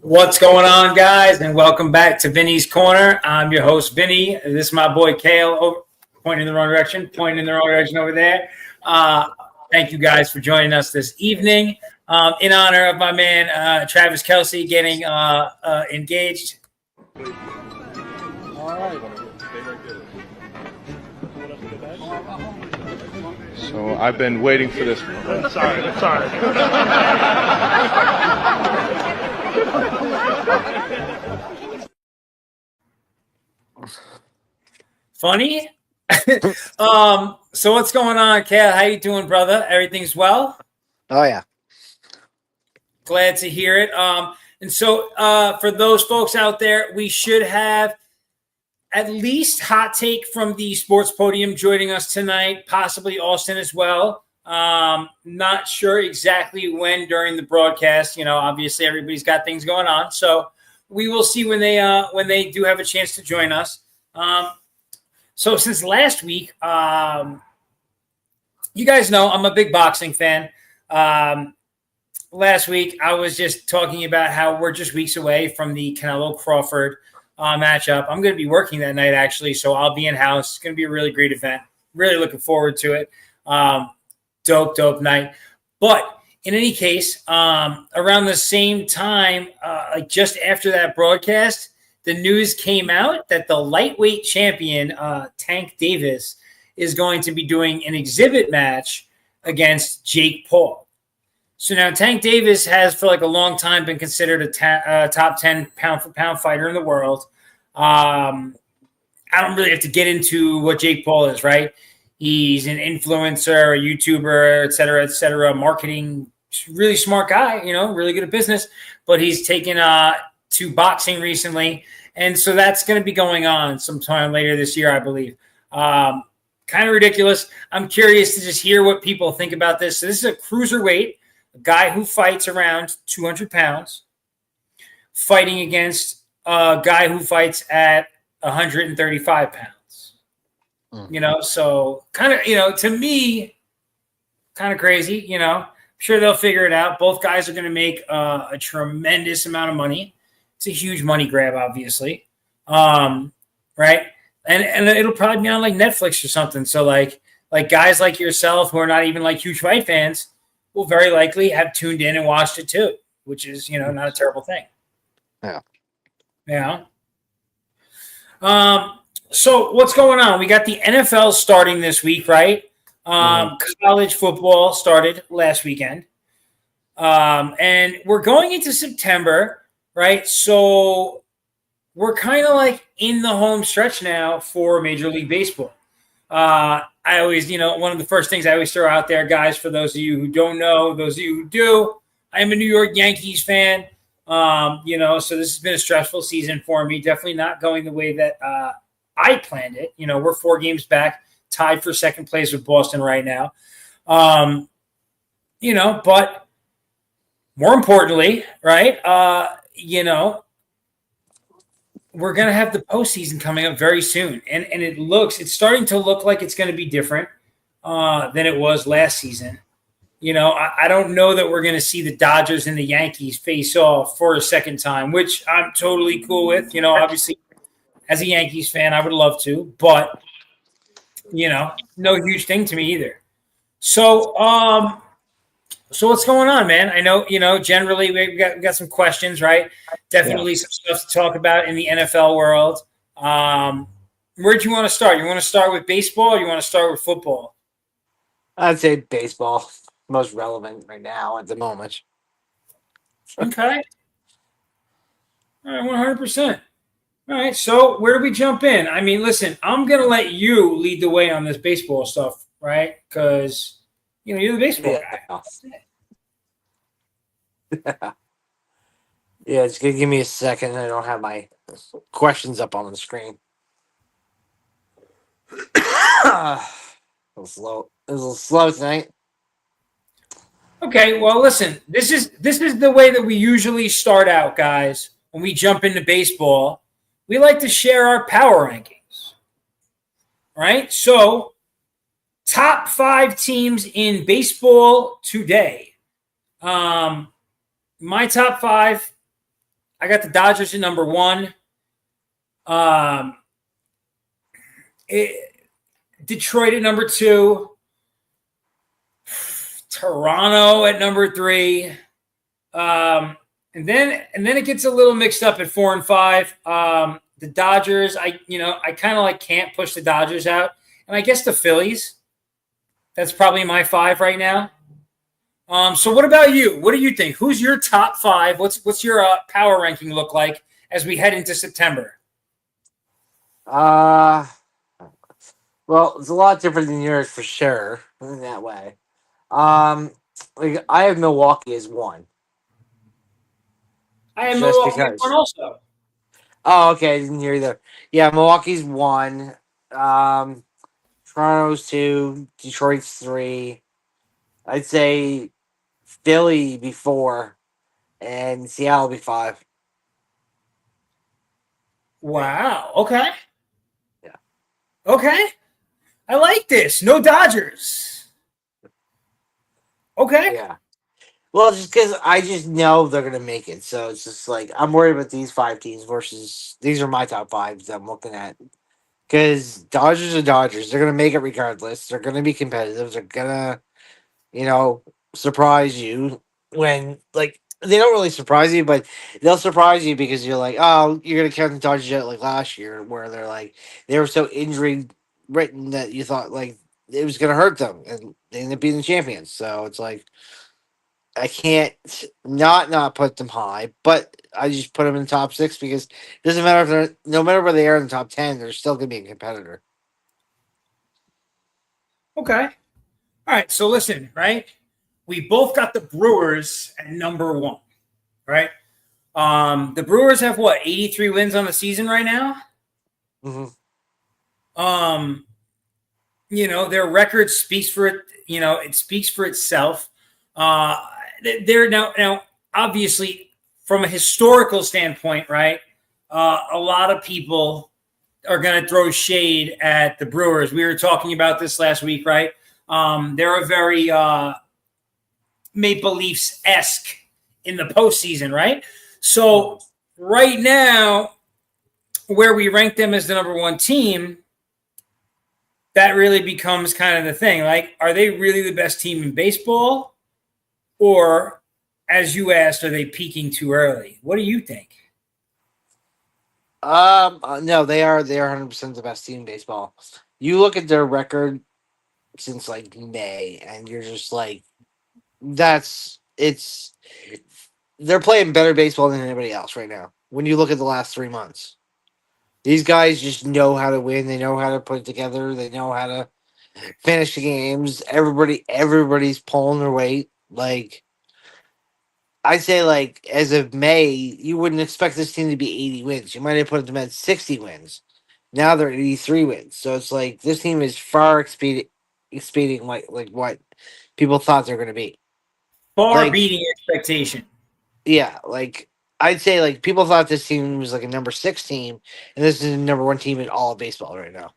What's going on, guys, and welcome back to Vinny's Corner. I'm your host, Vinny. This is my boy, Cale, pointing in the wrong direction over there. Thank you guys for joining us this evening. In honor of my man, Travis Kelsey, getting engaged. All right. So I've been waiting for this. Sorry. Funny. So what's going on, Cal? How you doing, brother? Everything's well? Oh, yeah. Glad to hear it. And so for those folks out there, we should have at least Hot Take from the Sports Podium joining us tonight, possibly Austin as well. Not sure exactly when during the broadcast. Obviously everybody's got things going on. So we will see when they do have a chance to join us. So since last week, you guys know I'm a big boxing fan. Last week, I was just talking about how we're just weeks away from the Canelo Crawford matchup. I'm going to be working that night, actually, so I'll be in-house. It's going to be a really great event. Really looking forward to it. Dope night. But in any case, around the same time, just after that broadcast, the news came out that the lightweight champion, Tank Davis, is going to be doing an exhibit match against Jake Paul. So now Tank Davis has for a long time been considered a top 10 pound-for-pound fighter in the world. I don't really have to get into what Jake Paul is, right? He's an influencer, a YouTuber, et cetera, marketing, really smart guy, really good at business. But he's taken to boxing recently. And so that's going to be going on sometime later this year, I believe. Kind of ridiculous. I'm curious to just hear what people think about this. So this is a cruiserweight, a guy who fights around 200 pounds, fighting against a guy who fights at 135 pounds. So kind of, to me, kind of crazy, I'm sure they'll figure it out. Both guys are going to make a tremendous amount of money. It's a huge money grab, obviously. Right? And it'll probably be on Netflix or something. So like guys like yourself who are not even huge fight fans will very likely have tuned in and watched it too, which is, not a terrible thing. Yeah. So what's going on? We got the NFL starting this week, right? College football started last weekend. And we're going into September, right? So we're kind of in the home stretch now for Major League Baseball. I always, one of the first things I always throw out there, guys, for those of you who don't know, those of you who do, I am a New York Yankees fan. So this has been a stressful season for me. Definitely not going the way that I planned it. We're 4 games back, tied for second place with Boston right now. But more importantly, right, we're going to have the postseason coming up very soon. And it's starting to look like it's going to be different than it was last season. I don't know that we're going to see the Dodgers and the Yankees face off for a second time, which I'm totally cool with. Obviously, as a Yankees fan, I would love to. But, no huge thing to me either. So what's going on, man? I know, generally we got some questions, right? Definitely some stuff to talk about in the NFL world. Where do you want to start? You want to start with baseball or you want to start with football? I'd say baseball, most relevant right now at the moment. Okay. All right, 100%. All right, so where do we jump in? I mean, listen, I'm going to let you lead the way on this baseball stuff, right? Because – you're the baseball guy. Yeah, just give me a second. I don't have my questions up on the screen. A little slow tonight. Okay, well, listen. This is the way that we usually start out, guys. When we jump into baseball, we like to share our power rankings. Right? So, top 5 teams in baseball today. My top five, I got the Dodgers at number one. Um, Detroit at number two. Toronto at number three. And then it gets a little mixed up at 4 and 5. The Dodgers, I kind of like can't push the Dodgers out. And I guess the Phillies. That's probably my 5 right now. So what about you? What do you think? Who's your top 5? What's your power ranking look like as we head into September? Well, it's a lot different than yours for sure in that way. Like I have Milwaukee as 1. I am Just Milwaukee at because. 1 also. Oh, okay. I didn't hear either. Yeah, Milwaukee's 1. Toronto's 2. Detroit's 3. I'd say Philly be 4. And Seattle be 5. Wow. Okay. Yeah. Okay. I like this. No Dodgers. Okay. Yeah. Well, just because I just know they're gonna make it, so it's just like I'm worried about these 5 teams versus these are my top 5s that I'm looking at. Because Dodgers are Dodgers, they're gonna make it regardless. They're gonna be competitive. They're gonna, surprise you when like they don't really surprise you, but they'll surprise you because you're like, oh, you're gonna count the Dodgers out like last year, where they're like they were so injury written that you thought like it was gonna hurt them, and they ended up being the champions. So it's like I can't not put them high, but I just put them in the top 6 because it doesn't matter if they're no matter where they are in the top 10, they're still gonna be a competitor. Okay. All right. So listen, right? We both got the Brewers at number 1, right? The Brewers have what, 83 wins on the season right now? Mm-hmm. Their record speaks for it. It speaks for itself. They're now obviously from a historical standpoint, right? A lot of people are going to throw shade at the Brewers. We were talking about this last week, right? They're a very Maple Leafs-esque in the postseason, right? So right now, where we rank them as the number 1 team, that really becomes kind of the thing. Like, are they really the best team in baseball? Or, as you asked, are they peaking too early? What do you think? No, they are 100% the best team in baseball. You look at their record since like May, and you're just like, they're playing better baseball than anybody else right now. When you look at the last 3 months, these guys just know how to win. They know how to put it together. They know how to finish the games. Everybody's pulling their weight. Like I say, like as of May, you wouldn't expect this team to be 80 wins. You might have put them at 60 wins. Now they're 83 wins. So it's like this team is far exceeding like what people thought they're going to be. Far Like beating expectation. yeah, like I'd say like people thought this team was like a number 6 team, and this is the number 1 team in all of baseball right now.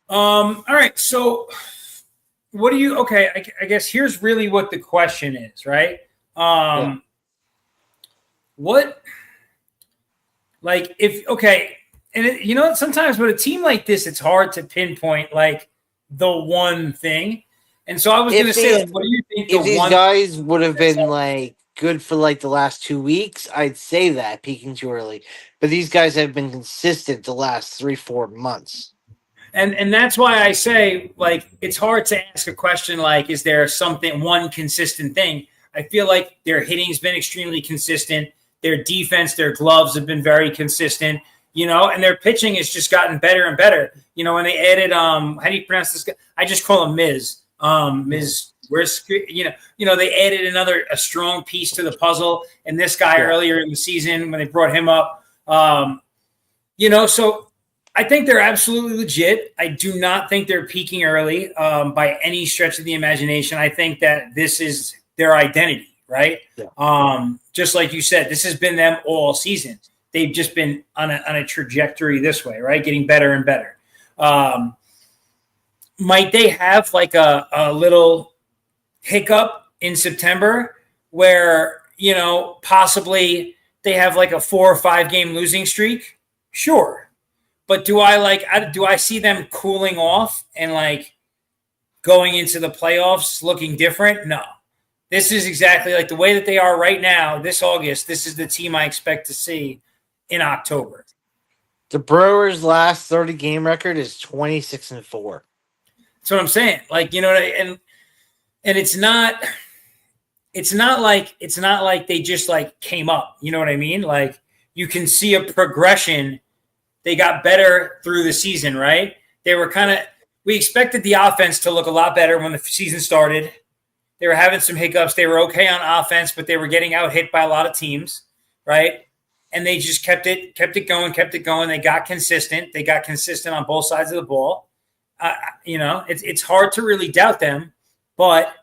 All right. So, what do you? Okay, I guess here's really what the question is, right? Yeah. What, like, if okay, and sometimes with a team like this, it's hard to pinpoint like the one thing. And so I was going to say, like, what do you think? If these guys would have been like good for like the last 2 weeks, I'd say that peaking too early. But these guys have been consistent the last 3-4 months. And that's why I say, like, it's hard to ask a question like, is there one consistent thing? I feel like their hitting's been extremely consistent. Their defense, their gloves have been very consistent, and their pitching has just gotten better and better. When they added, how do you pronounce this guy? I just call him Miz. Miz, they added a strong piece to the puzzle. And this guy earlier in the season, when they brought him up, so I think they're absolutely legit. I do not think they're peaking early by any stretch of the imagination. I think that this is their identity, right? Yeah. Just like you said, this has been them all season. They've just been on a trajectory this way, right? Getting better and better. Might they have like a little hiccup in September where, possibly they have like a 4 or 5 game losing streak? Sure. But do I see them cooling off and like going into the playoffs looking different? No. This is exactly like the way that they are right now, this August. This is the team I expect to see in October. The Brewers' last 30-game record is 26-4. That's what I'm saying. Like, and it's not like they just like came up. You know what I mean? Like, you can see a progression. They got better through the season, right? We expected the offense to look a lot better when the season started. They were having some hiccups. They were okay on offense, but they were getting out hit by a lot of teams, right? And they just kept it going. They got consistent. They got consistent on both sides of the ball. It's hard to really doubt them, but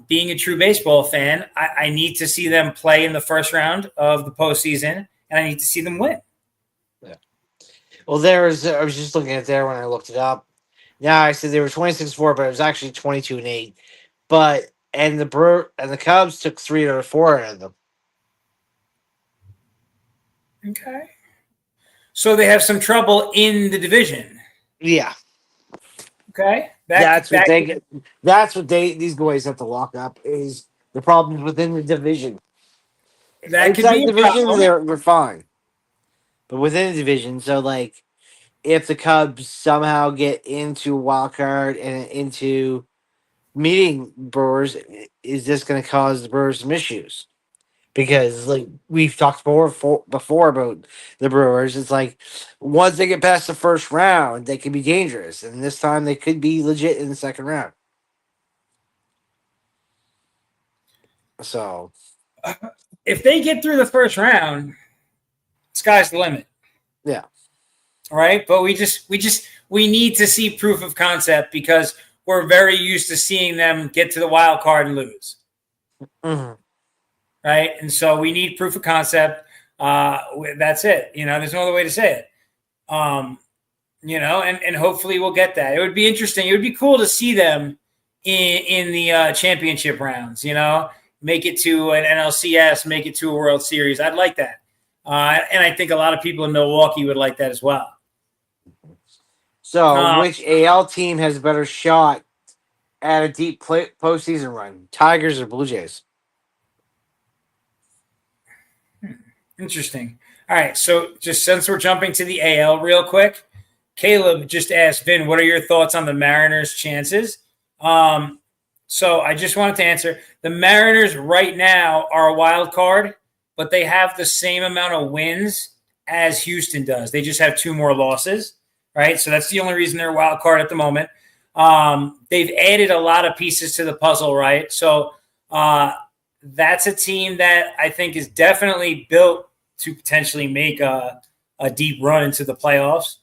being a true baseball fan, I need to see them play in the first round of the postseason, and I need to see them win. Yeah. Well, I was just looking at there when I looked it up. Yeah, I said they were 26-4, but it was actually 22-8. And the Cubs took 3 or 4 out of them. Okay. So they have some trouble in the division. Yeah. Okay. That's what these boys have to lock up is the problems within the division. That could be a division, problem. they're fine. But within the division, so like if the Cubs somehow get into a wild card and into meeting Brewers, is this going to cause the Brewers some issues? Because like we've talked before about the Brewers, it's like once they get past the first round, they can be dangerous, and this time they could be legit in the second round. So, if they get through the first round, sky's the limit. Yeah. All right, but we need to see proof of concept because we're very used to seeing them get to the wild card and lose. Mm-hmm. Right, and so we need proof of concept. That's it. There's no other way to say it. And hopefully we'll get that. It would be interesting. It would be cool to see them in the championship rounds. Make it to an NLCS, make it to a World Series. I'd like that, and I think a lot of people in Milwaukee would like that as well. So, which AL team has a better shot at a deep postseason run? Tigers or Blue Jays? Interesting. All right, so just since we're jumping to the AL real quick, Caleb just asked Vin, what are your thoughts on the Mariners' chances? So I just wanted to answer. The Mariners right now are a wild card, but they have the same amount of wins as Houston does. They just have 2 more losses, right? So that's the only reason they're a wild card at the moment. They've added a lot of pieces to the puzzle, right? So that's a team that I think is definitely built to potentially make a deep run into the playoffs.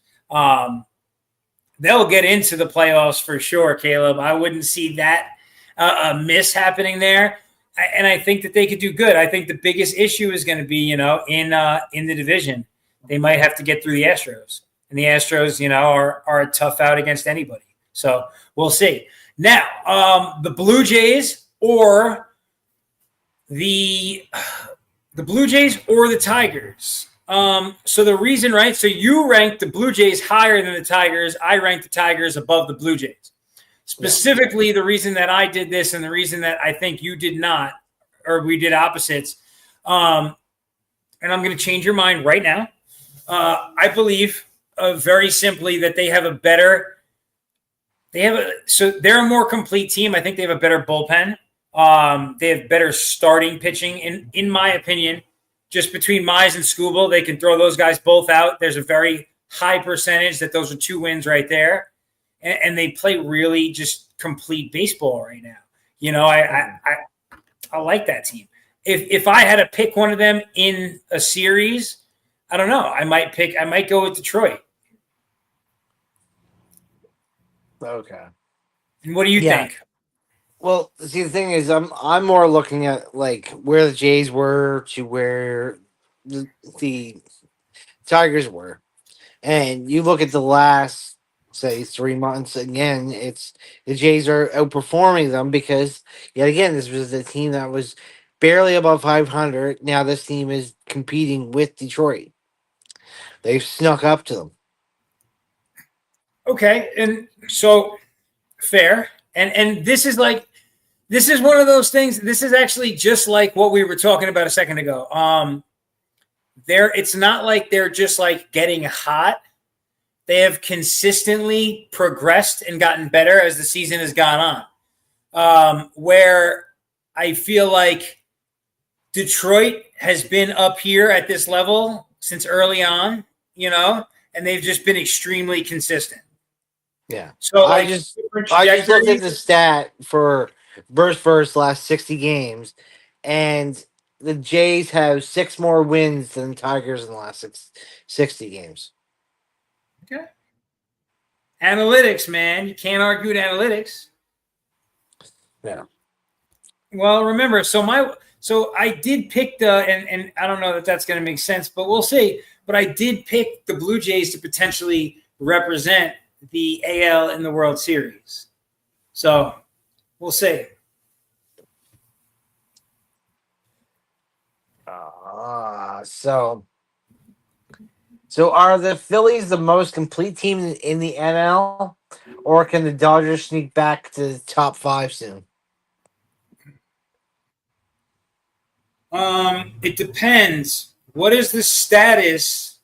They'll get into the playoffs for sure, Caleb. I wouldn't see that a miss happening there. And I think that they could do good. I think the biggest issue is going to be, in the division. They might have to get through the Astros. And the Astros, are a tough out against anybody. So we'll see. Now, the Blue Jays or the Blue Jays or the Tigers. So the reason, right? So you ranked the Blue Jays higher than the Tigers. I ranked the Tigers above the Blue Jays. Specifically, the reason that I did this and the reason that I think you did not, or we did opposites, and I'm going to change your mind right now. I believe very simply that so they're a more complete team. I think they have a better bullpen. They have better starting pitching, in my opinion. Just between Mize and Skubal, they can throw those guys both out. There's a very high percentage that those are 2 wins right there. And they play really just complete baseball right now. I like that team. If I had to pick one of them in a series, I don't know. I might go with Detroit. Okay. And what do you think? Well, see, the thing is, I'm more looking at like where the Jays were to where the Tigers were, and you look at the last say 3 months again, it's the Jays are outperforming them because yet again this was the team that was barely above 500. Now this team is competing with Detroit. They've snuck up to them. Okay, and so fair. And this is one of those things. This is actually just like what we were talking about a second ago. It's not like they're just like getting hot. They have consistently progressed and gotten better as the season has gone on. Where I feel like Detroit has been up here at this level since early on, and they've just been extremely consistent. Yeah. So I just looked at the stat for versus last 60 games, and the Jays have 6 more wins than the Tigers in the last 60 games. Okay. Analytics, man. You can't argue with analytics. Yeah. Well, remember, so I did pick and I don't know that that's going to make sense, but we'll see. But I did pick the Blue Jays to potentially represent the AL in the World Series. So we'll see. So are the Phillies the most complete team in the NL, or can the Dodgers sneak back to the top 5 soon? It depends. What is the status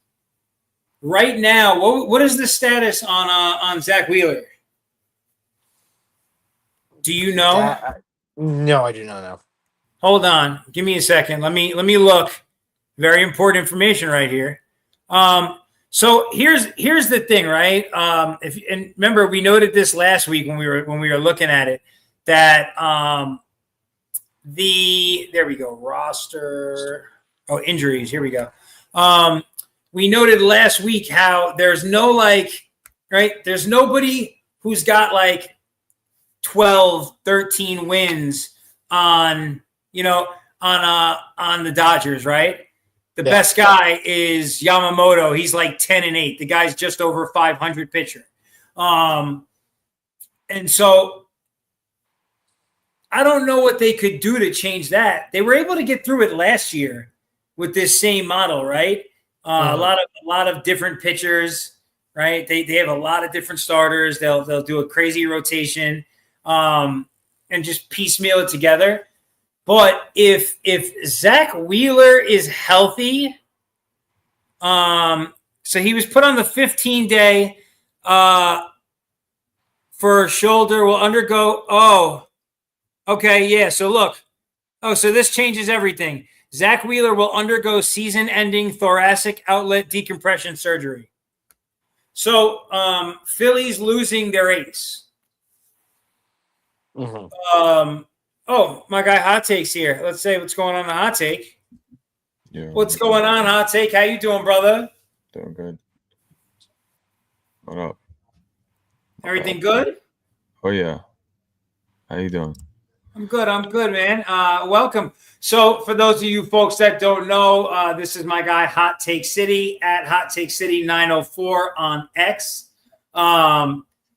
right now? What is the status on Zach Wheeler? Do you know? No, I do not know. Hold on. Give me a second. Let me look. Very important information right here. So here's the thing, right? And remember, we noted this last week when we were looking at it that there we go, roster. Oh, injuries. Here we go. We noted last week how there's there's nobody who's got like 12, 13 wins on the Dodgers, right? The best guy is Yamamoto. He's like 10-8. The guy's just over 500 pitcher. And so I don't know what they could do to change that. They were able to get through it last year with this same model, right? A lot of different pitchers, right? They have a lot of different starters. They'll do a crazy rotation and just piecemeal it together. But if Zach Wheeler is healthy, so he was put on the 15-day for a shoulder, will undergo. Oh, okay, yeah. So look. Oh, so this changes everything. Zach Wheeler will undergo season-ending thoracic outlet decompression surgery. So Philly's losing their ace. Mm-hmm. Oh, my guy Hot Take's here. Let's say what's going on in the Hot Take. Yeah. What's going on, Hot Take? How you doing, brother? Doing good. What up? Everything good? Oh yeah. How you doing? I'm good, man. Welcome. So for those of you folks that don't know, this is my guy Hot Take City at Hot Take City 904 on X.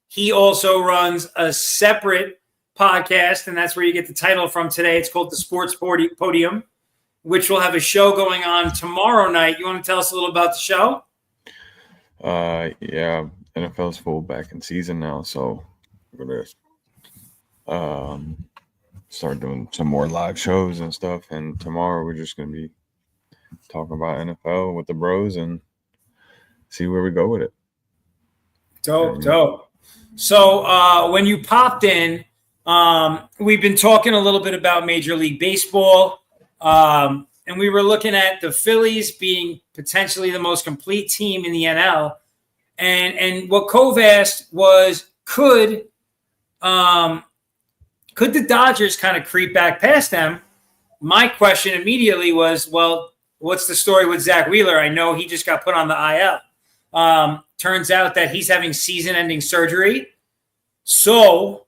He also runs a separate podcast, and that's where you get the title from today. It's called the Sports Podium, which will have a show going on tomorrow night. You want to tell us a little about the show? Yeah, NFL's full back in season now, so we're gonna start doing some more live shows and stuff. And tomorrow we're just gonna be talking about NFL with the bros and see where we go with it. Dope. So when you popped in, we've been talking a little bit about Major League Baseball, and we were looking at the Phillies being potentially the most complete team in the NL. And what Cove asked was, could the Dodgers kind of creep back past them? My question immediately was, well, what's the story with Zach Wheeler? I know he just got put on the IL. Turns out that he's having season-ending surgery. So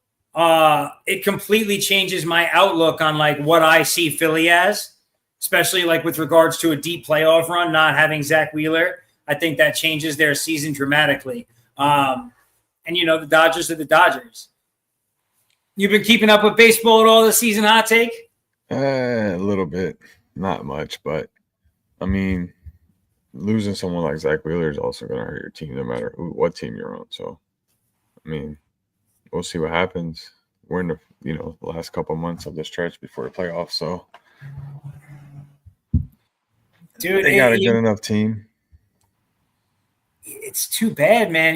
it completely changes my outlook on like what I see Philly as, especially like with regards to a deep playoff run, not having Zach Wheeler. I think that changes their season dramatically. And And, the Dodgers are the Dodgers. You've been keeping up with baseball at all this season, Hot Take? A little bit. Not much, but, I mean, losing someone like Zach Wheeler is also going to hurt your team no matter what team you're on. So, I mean, we'll see what happens. We're in the, the last couple of months of the stretch before the playoffs, so dude, they got a good enough team. It's too bad, man.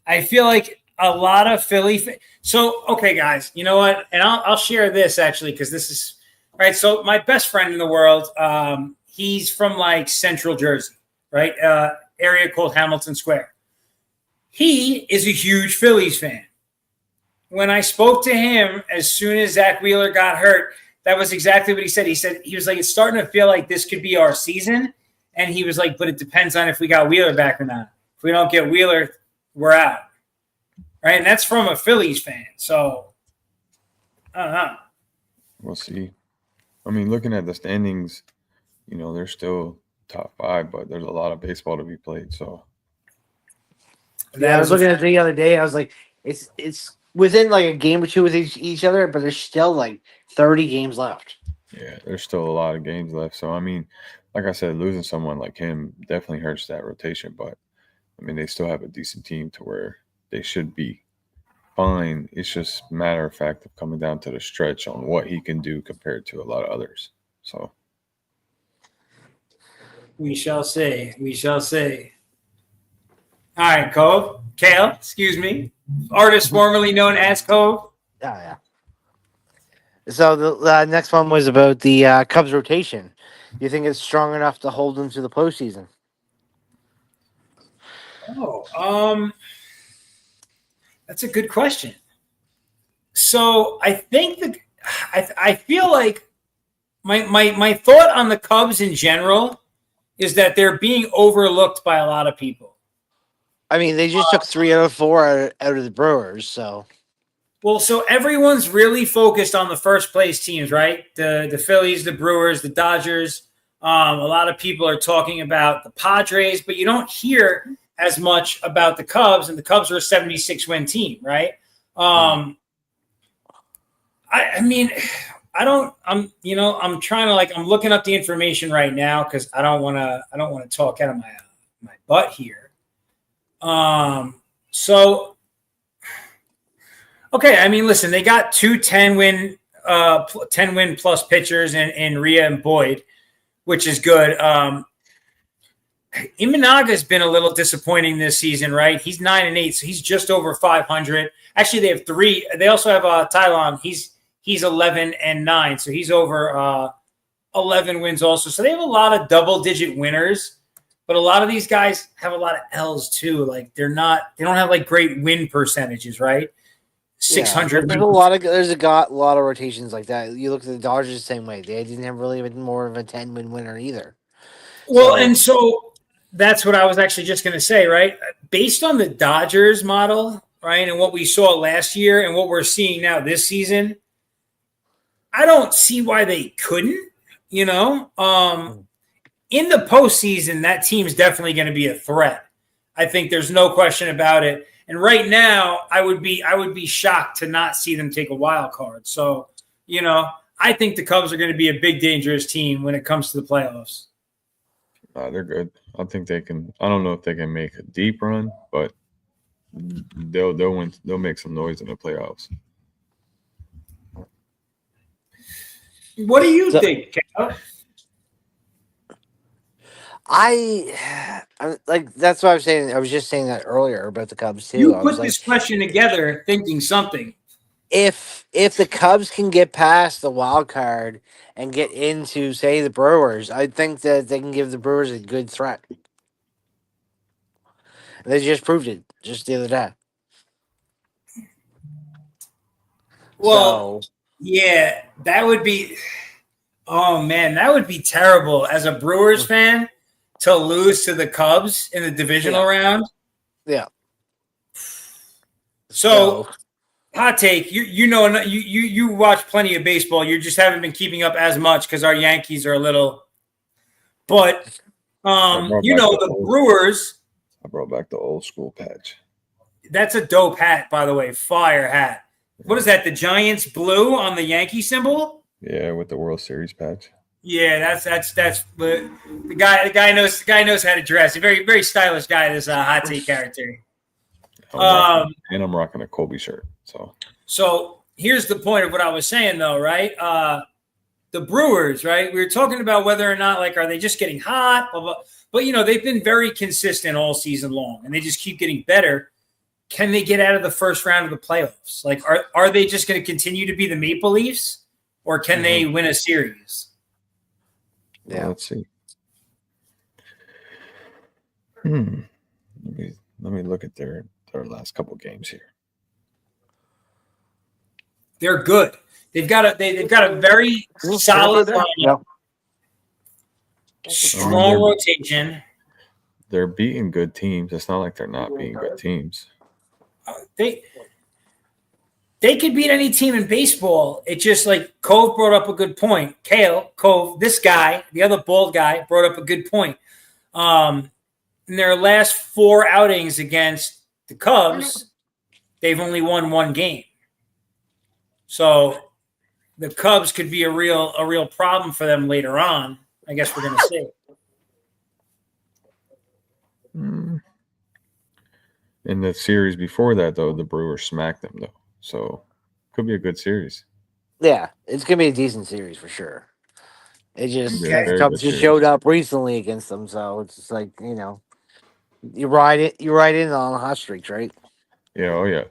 I feel like a lot of Philly. So, okay, guys, you know what? And I'll share this actually because this is right. So, my best friend in the world, he's from like Central Jersey, right? Area called Hamilton Square. He is a huge Phillies fan. When I spoke to him as soon as Zach Wheeler got hurt, that was exactly what he said. He was like, it's starting to feel like this could be our season. And he was like, but it depends on if we got Wheeler back or not. If we don't get Wheeler, we're out. Right? And that's from a Phillies fan. So, I don't know. We'll see. I mean, looking at the standings, they're still top 5, but there's a lot of baseball to be played. So, yeah, I was looking at it the other day. I was like, it's within like a game or two with each other, but there's still like 30 games left. Yeah, there's still a lot of games left. So, I mean, like I said, losing someone like him definitely hurts that rotation. But, I mean, they still have a decent team to where they should be fine. It's just a matter of fact of coming down to the stretch on what he can do compared to a lot of others. So, we shall see. We shall see. All right, Cale, excuse me. Artist formerly known as Cove. Yeah. So the next one was about the Cubs rotation. You think it's strong enough to hold them to the postseason? Oh, that's a good question. So I think I feel like my thought on the Cubs in general is that they're being overlooked by a lot of people. I mean, they just took 3 out of 4 out of the Brewers, so. Well, so everyone's really focused on the first place teams, right? The Phillies, the Brewers, the Dodgers. A lot of people are talking about the Padres, but you don't hear as much about the Cubs, and the Cubs are a 76-win team, right? I'm trying to I'm looking up the information right now because I don't want to talk out of my butt here. So, okay. I mean, listen, they got 2 10-win plus pitchers in Rhea and Boyd, which is good. Imanaga's been a little disappointing this season, right? He's 9-8, so he's just over 500. Actually, they have 3. They also have Tylon. He's 11-9, so he's over 11 wins also. So they have a lot of double-digit winners. But a lot of these guys have a lot of L's too. Like they don't have like great win percentages, right? 600. Yeah, there's a lot of rotations like that. You look at the Dodgers the same way. They didn't have really more of a 10-win winner either. Well, and so that's what I was actually just going to say, right? Based on the Dodgers model, right, and what we saw last year and what we're seeing now this season, I don't see why they couldn't, in the postseason, that team is definitely going to be a threat. I think there's no question about it. And right now, I would be shocked to not see them take a wild card. So, I think the Cubs are going to be a big, dangerous team when it comes to the playoffs. They're good. I think they can. I don't know if they can make a deep run, but they'll win. They'll make some noise in the playoffs. What do you think, Cal? I like that's what I was saying. I was just saying that earlier about the Cubs too. You I put was this question together thinking something. If the Cubs can get past the wild card and get into, say, the Brewers, I think that they can give the Brewers a good threat. They just proved it just the other day. Well, yeah, that would be. Oh man, that would be terrible as a Brewers fan to lose to the Cubs in the divisional round. Yeah. So, hot take. You watch plenty of baseball. You just haven't been keeping up as much because our Yankees are a little. But the Brewers. I brought back the old school patch. That's a dope hat, by the way. Fire hat. What is that? The Giants blue on the Yankee symbol? Yeah, with the World Series patch. Yeah, that's the guy. The guy knows how to dress. A very very stylish guy. This hot take character. I'm rocking a Kobe shirt. So here's the point of what I was saying, though, right? The Brewers, right? We were talking about whether or not, like, are they just getting hot? Blah, blah. But they've been very consistent all season long, and they just keep getting better. Can they get out of the first round of the playoffs? Like, are they just going to continue to be the Maple Leafs, or can they win a series? Yeah, let's see. Let me look at their last couple games here. They're good. They've got a very solid lineup, strong rotation. They're beating good teams. It's not like they're not beating good teams. They could beat any team in baseball. It's just like Cove brought up a good point. Cove, this guy, the other bald guy, brought up a good point. In their last 4 outings against the Cubs, they've only won 1 game. So the Cubs could be a real problem for them later on. I guess we're going to see. In the series before that, though, the Brewers smacked them, though. So could be a good series. Yeah, it's gonna be a decent series for sure. It just Yeah, Cubs just showed up recently against them, so it's just like you ride in on the hot streaks, right? Yeah, oh yeah.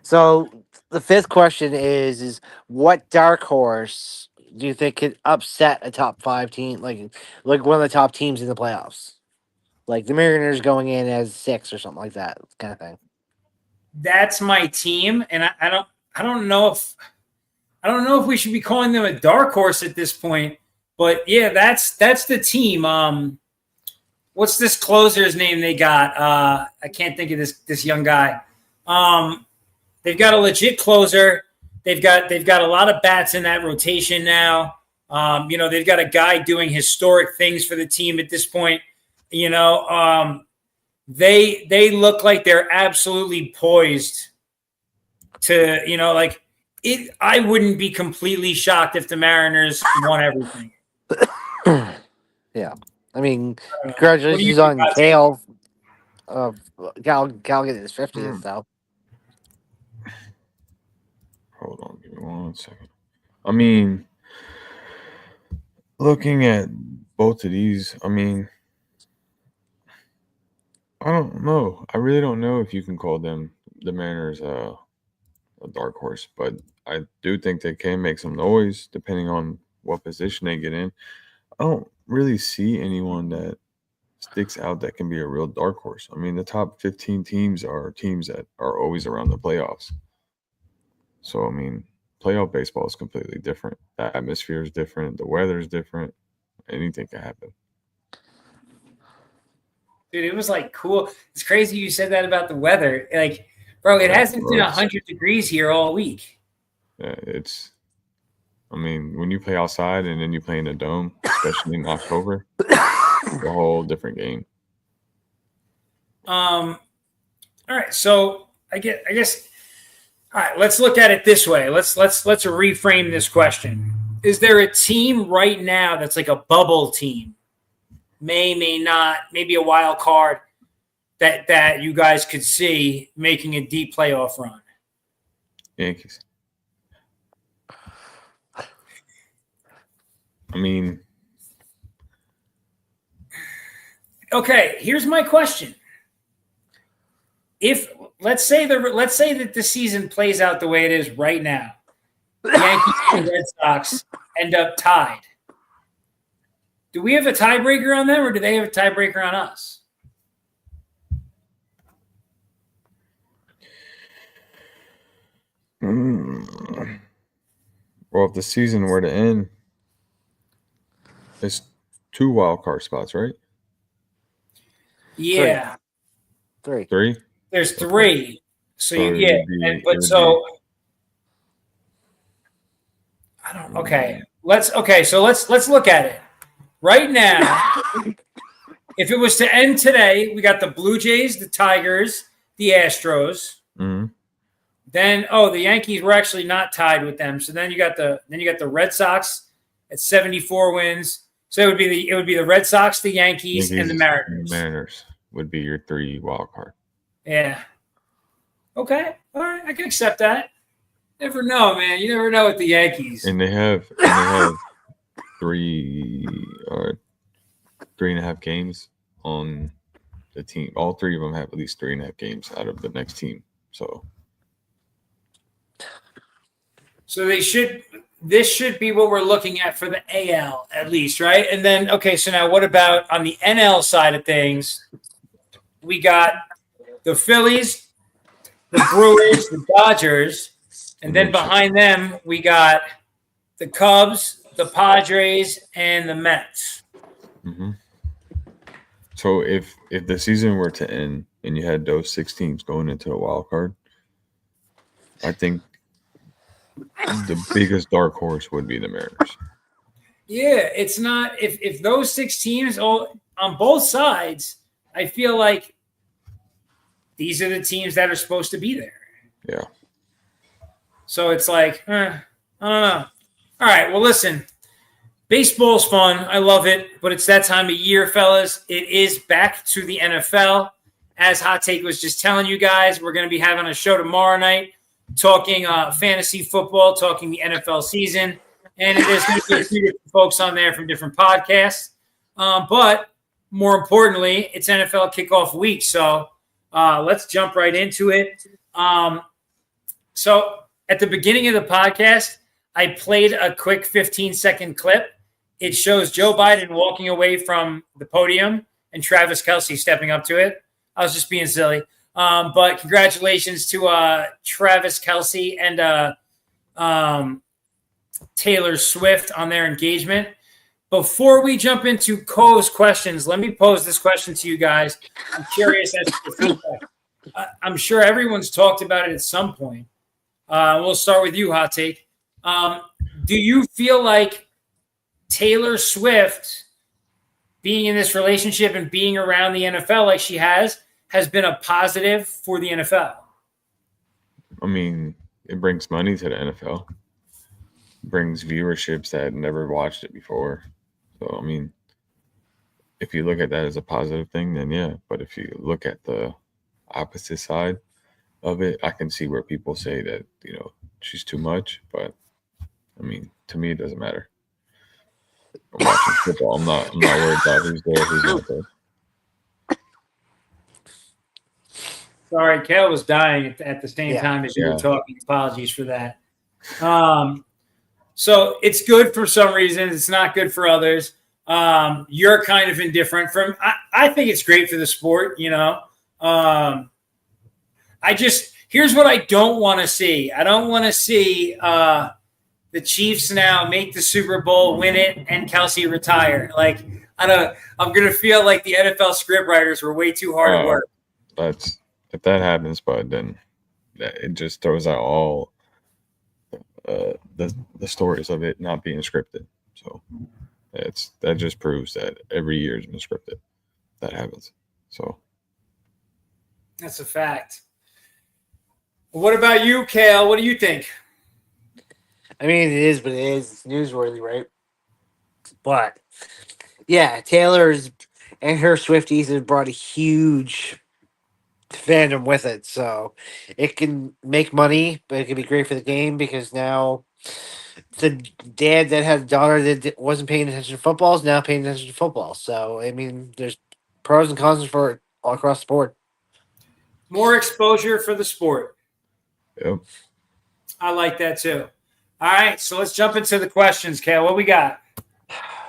So the 5th question is what dark horse do you think could upset a top 5 team, like one of the top teams in the playoffs, like the Mariners going in as 6 or something like that kind of thing? That's my team, and I don't know if we should be calling them a dark horse at this point. But yeah, that's the team. What's this closer's name they got? I can't think of this young guy. They've got a legit closer. They've got a lot of bats in that rotation now. They've got a guy doing historic things for the team at this point. They look like they're absolutely poised to, I wouldn't be completely shocked if the Mariners won everything. Yeah. I mean, congratulations on Cale. Cal getting his 50th, though. Hold on, give me 1 second. I mean, looking at both of these, I mean, I don't know. I really don't know if you can call them, the Mariners, a dark horse, but I do think they can make some noise depending on what position they get in. I don't really see anyone that sticks out that can be a real dark horse. I mean, the top 15 teams are teams that are always around the playoffs. So, I mean, playoff baseball is completely different. The atmosphere is different. The weather is different. Anything can happen. Dude, it was cool. It's crazy you said that about the weather. Like, bro, it hasn't been 100 degrees here all week. Yeah, I mean, when you play outside and then you play in a dome, especially in October, it's a whole different game. All right, so I guess. All right, let's look at it this way. Let's reframe this question. Is there a team right now that's like a bubble team? May not, maybe a wild card that you guys could see making a deep playoff run? Yankees. I mean, okay, here's my question. If let's say that the season plays out the way it is right now, the Yankees and Red Sox end up tied. Do we have a tiebreaker on them, or do they have a tiebreaker on us? Well, if the season were to end, it's 2 wild card spots, right? Yeah. 3. 3? There's 3. So you get, I don't. Okay, let's look at it right now. if it was to end today, we got the Blue Jays, the Tigers, the Astros. Mm-hmm. Then the Yankees were actually not tied with them. So then you got the Red Sox at 74 wins. So it would be the Red Sox, the Yankees and the Mariners. And the Mariners would be your 3 wild card. Yeah. Okay. All right. I can accept that. Never know, man. You never know with the Yankees. And they have 3.5 games on the team. All 3 of them have at least 3.5 games out of the next team. So this should be what we're looking at for the AL at least, right? And then, okay, so now what about on the NL side of things? We got the Phillies, the Brewers, the Dodgers, and then behind them we got the Cubs, the Padres, and the Mets. Mm-hmm. So if the season were to end and you had those 6 teams going into a wild card, I think the biggest dark horse would be the Mariners. Yeah, it's not if those 6 teams all on both sides, I feel like these are the teams that are supposed to be there. Yeah. So it's like, I don't know. All right, well, listen, baseball's fun. I love it, but it's that time of year, fellas. It is back to the NFL. As Hot Take was just telling you guys, we're going to be having a show tomorrow night talking fantasy football, talking the NFL season. And there's going to be a few different folks on there from different podcasts. But more importantly, it's NFL kickoff week. So let's jump right into it. So at the beginning of the podcast, I played a quick 15-second clip. It shows Joe Biden walking away from the podium and Travis Kelce stepping up to it. I was just being silly. But congratulations to Travis Kelce and Taylor Swift on their engagement. Before we jump into Cole's questions, let me pose this question to you guys. I'm curious as to the feedback. I'm sure everyone's talked about it at some point. We'll start with you, Hot Take. Do you feel like Taylor Swift being in this relationship and being around the NFL like she has been a positive for the NFL? I mean, it brings money to the NFL. It brings viewerships that never watched it before. So, I mean, if you look at that as a positive thing, then yeah. But if you look at the opposite side of it, I can see where people say that, she's too much. But, I mean, to me, it doesn't matter. I'm watching football. I'm not worried about who's there, who's not there. Sorry, Cale was dying at the same time as you were talking. Apologies for that. So it's good for some reasons. It's not good for others. You're kind of indifferent. I think it's great for the sport, here's what I don't want to see. I don't want to see the Chiefs now make the Super Bowl, win it, and Kelce retire. Like, I'm going to feel like the NFL script writers were way too hard at work. If that happens, bud, then it just throws out all the stories of it not being scripted. So that just proves that every year has been scripted. That happens. So that's a fact. What about you, Cale? What do you think? I mean, it is what it is. It's newsworthy, right? But yeah, Taylor's and her Swifties have brought a huge fandom with it, so it can make money, but it can be great for the game because now the dad that had a daughter that wasn't paying attention to football is now paying attention to football. So I mean, there's pros and cons for it all across the board. More exposure for the sport. Yep. I like that too. All right, so let's jump into the questions, Cale. What we got?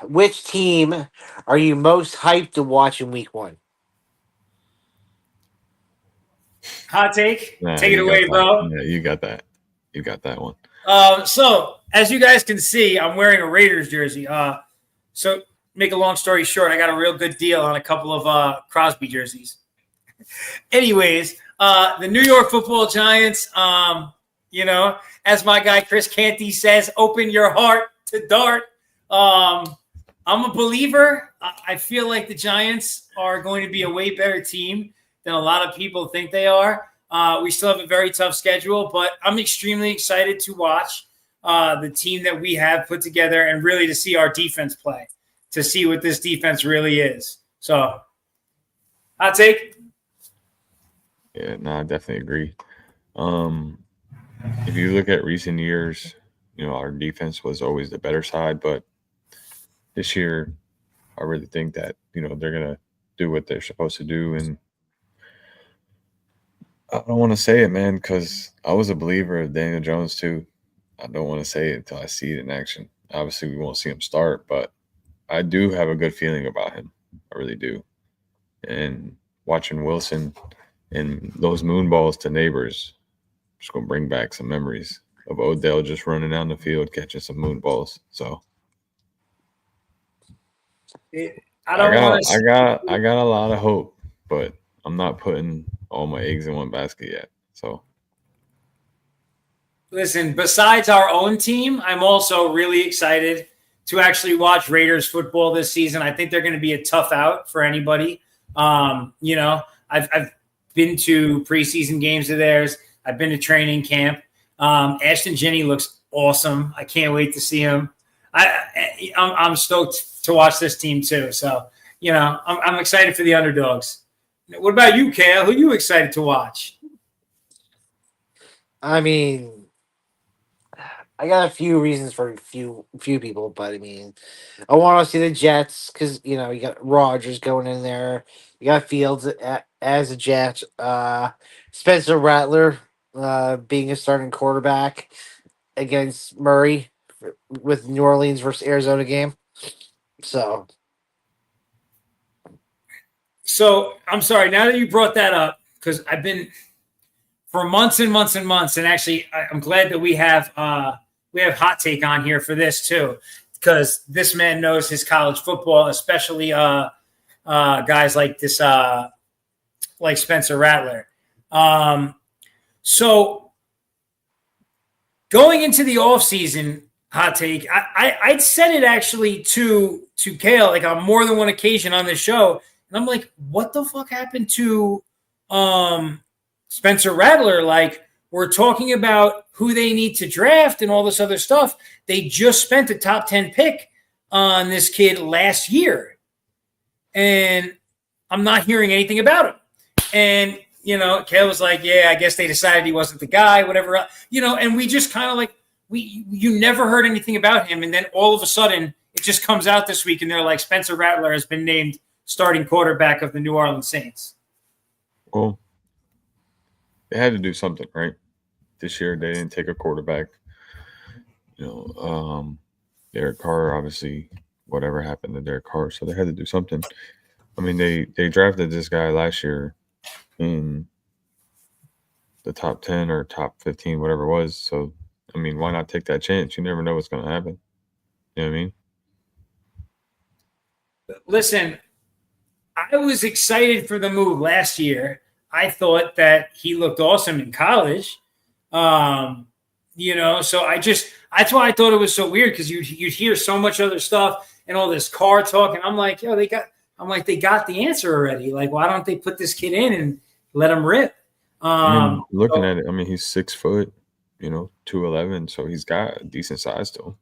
Which team are you most hyped to watch in week 1? Hot take? Take it away, bro. Yeah, you got that. You got that one. So, as you guys can see, I'm wearing a Raiders jersey. So, make a long story short, I got a real good deal on a couple of Crosby jerseys. Anyways, the New York Football Giants, as my guy Chris Canty says, open your heart to dart. I'm a believer. I feel like the Giants are going to be a way better team than a lot of people think they are. We still have a very tough schedule, but I'm extremely excited to watch the team that we have put together and really to see our defense play, to see what this defense really is. So, hot take? Yeah, no, I definitely agree. If you look at recent years, our defense was always the better side, but this year, I really think that they're gonna do what they're supposed to do, and I don't want to say it, man, because I was a believer of Daniel Jones too. I don't want to say it until I see it in action. Obviously, we won't see him start, but I do have a good feeling about him. I really do. And watching Wilson and those moon balls to neighbors, just gonna bring back some memories of Odell just running down the field catching some moon balls. So I don't want to. I got a lot of hope, but I'm not putting all my eggs in one basket yet. So Listen, besides our own team, I'm also really excited to actually watch Raiders football this season. I think they're going to be a tough out for anybody. I've been to preseason games of theirs. I've been to training camp. Ashton Jenney looks awesome. I can't wait to see him. I'm stoked to watch this team too. So, I'm excited for the underdogs. What about you, Cale? Who are you excited to watch? I mean, I got a few reasons for a few people, but I mean, I want to see the Jets because you got Rodgers going in there. You got Fields as a Jet. Spencer Rattler being a starting quarterback against Murray with New Orleans versus Arizona game. So I'm sorry. Now that you brought that up, because I've been for months and months and months, and actually, I'm glad that we have hot take on here for this too, because this man knows his college football, especially guys like this, like Spencer Rattler. So going into the offseason, hot take, I'd said it actually to Cale like on more than one occasion on this show, and I'm like, what the fuck happened to Spencer Rattler? Like, we're talking about who they need to draft and all this other stuff. They just spent a top 10 pick on this kid last year, and I'm not hearing anything about him. And, Cale was like, yeah, I guess they decided he wasn't the guy, whatever. And we just kind of like, you never heard anything about him. And then all of a sudden, it just comes out this week, and they're like, Spencer Rattler has been named starting quarterback of the New Orleans Saints. Well, they had to do something, right? This year they didn't take a quarterback. Derek Carr, obviously, whatever happened to Derek Carr, so they had to do something. I mean, they drafted this guy last year in the top 10 or top 15, whatever it was. So, I mean, why not take that chance? You never know what's going to happen. You know what I mean? Listen, I was excited for the move last year. I thought that he looked awesome in college. So that's why I thought it was so weird, because you'd hear so much other stuff and all this car talk, and I'm like, they got the answer already. Like, why don't they put this kid in and let him rip? Looking at it, I mean, he's 6 foot, 211, so he's got a decent size to him.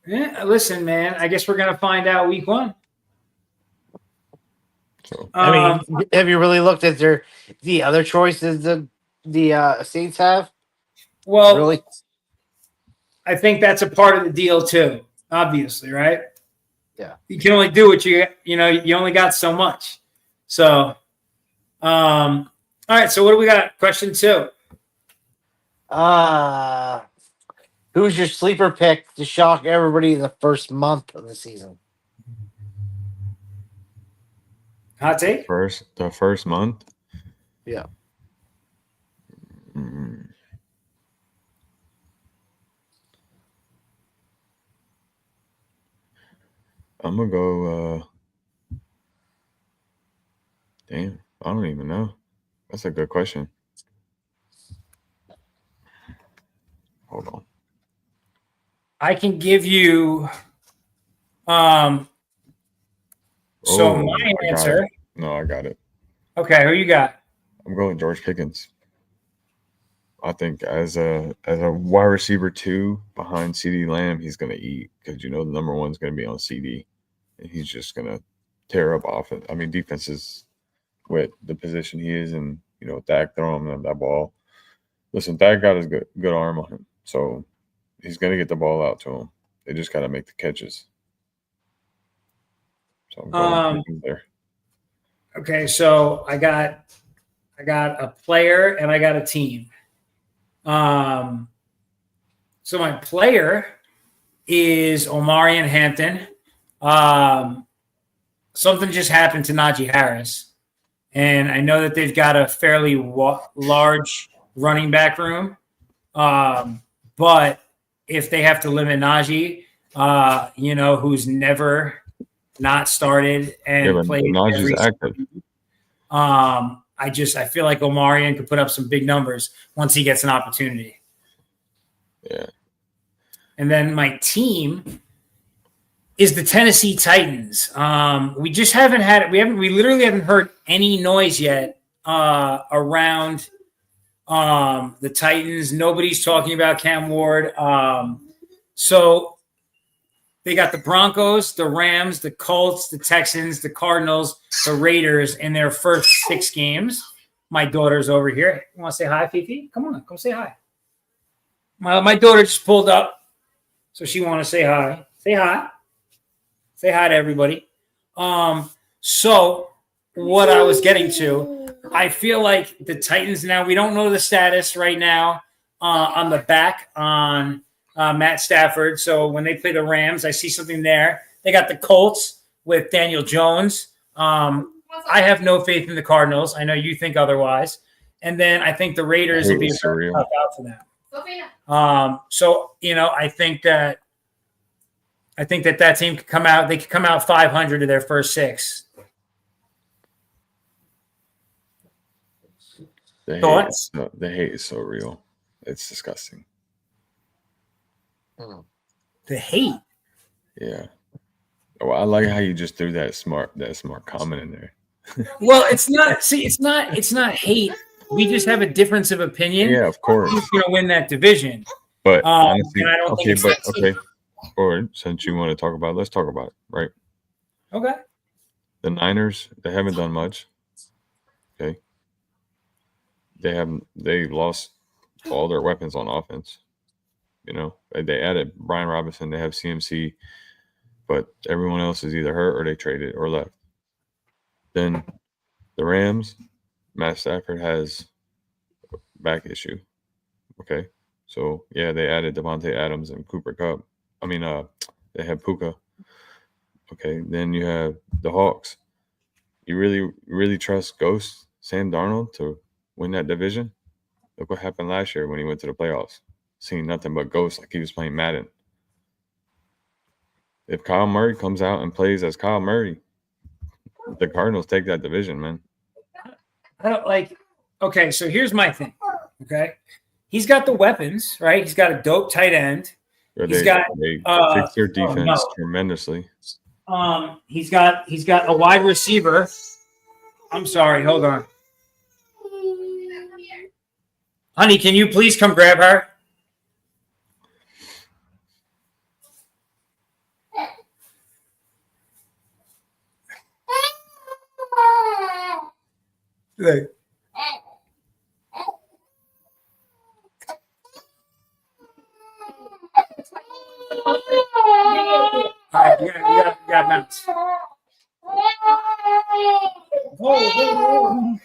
Yeah, listen, man, I guess we're gonna find out week 1. So I mean, have you really looked at the other choices the Saints have? Well, Really? I think that's a part of the deal too, obviously, right? Yeah. You can only do what you only got so much. So, all right. So what do we got? Question 2. Who's your sleeper pick to shock everybody in the first month of the season? Hot take? the first month? Yeah. Mm, I'm going to go damn, I don't even know. That's a good question. Hold on. I can give you So Oh, my I got answer. it. No, I got it. Okay, who you got? I'm going George Pickens. I think as a wide receiver 2 behind CD Lamb, he's going to eat because the number one's going to be on CD, and he's just going to tear up offense. I mean, defenses with the position he is, and Dak throwing him that ball. Listen, Dak got his good arm on him, so he's going to get the ball out to him. They just got to make the catches. So I'm going Pickens there. Okay, so I got a player and I got a team. So my player is Omarion Hampton. Something just happened to Najee Harris, and I know that they've got a fairly large running back room. But if they have to limit Najee, who's never not started and played Najee's every active. I feel like Omarion could put up some big numbers once he gets an opportunity. Yeah. And then my team is the Tennessee Titans. We just haven't had it. We literally haven't heard any noise yet around the Titans. Nobody's talking about Cam Ward. So they got the Broncos, the Rams, the Colts, the Texans, the Cardinals, the Raiders in their first 6 games. My daughter's over here. You want to say hi, Fifi? Come on, come say hi. My daughter just pulled up, so she want to say hi. Say hi. Say hi to everybody. So what I was getting to, I feel like the Titans now, we don't know the status right now on the back on Matt Stafford. So when they play the Rams, I see something there. They got the Colts with Daniel Jones. I have no faith in the Cardinals. I know you think otherwise. And then I think the Raiders will be a tough out for them. So I think that team could come out. They could come out 500 of their first 6. Thoughts? The hate is so real. It's disgusting. The hate. Yeah. Well, I like how you just threw that smart comment in there. Well, it's not. See, it's not hate. We just have a difference of opinion. Yeah, of course. Who's going to win that division? But honestly, I don't think it's okay. Or since you want to talk about it, let's talk about it, right? Okay. The Niners, they haven't done much. Okay. They lost all their weapons on offense. They added Brian Robinson, they have CMC, but everyone else is either hurt or they traded or left. Then the Rams, Matt Stafford has a back issue. Okay. So yeah, they added Devontae Adams and Cooper Kupp. I mean, they have Puka. Okay, then you have the Hawks. You really, really trust Ghost Sam Darnold to win that division? Look what happened last year when he went to the playoffs. Seeing nothing but ghosts like he was playing Madden. If Kyle Murray comes out and plays as Kyle Murray, the Cardinals take that division, man. I don't like. Okay, so here's my thing. Okay, he's got the weapons, right? He's got a dope tight end. They fix their defense tremendously. He's got a wide receiver. I'm sorry, hold on. Honey, can you please come grab her? Look. All right, you got mounts. Whoa.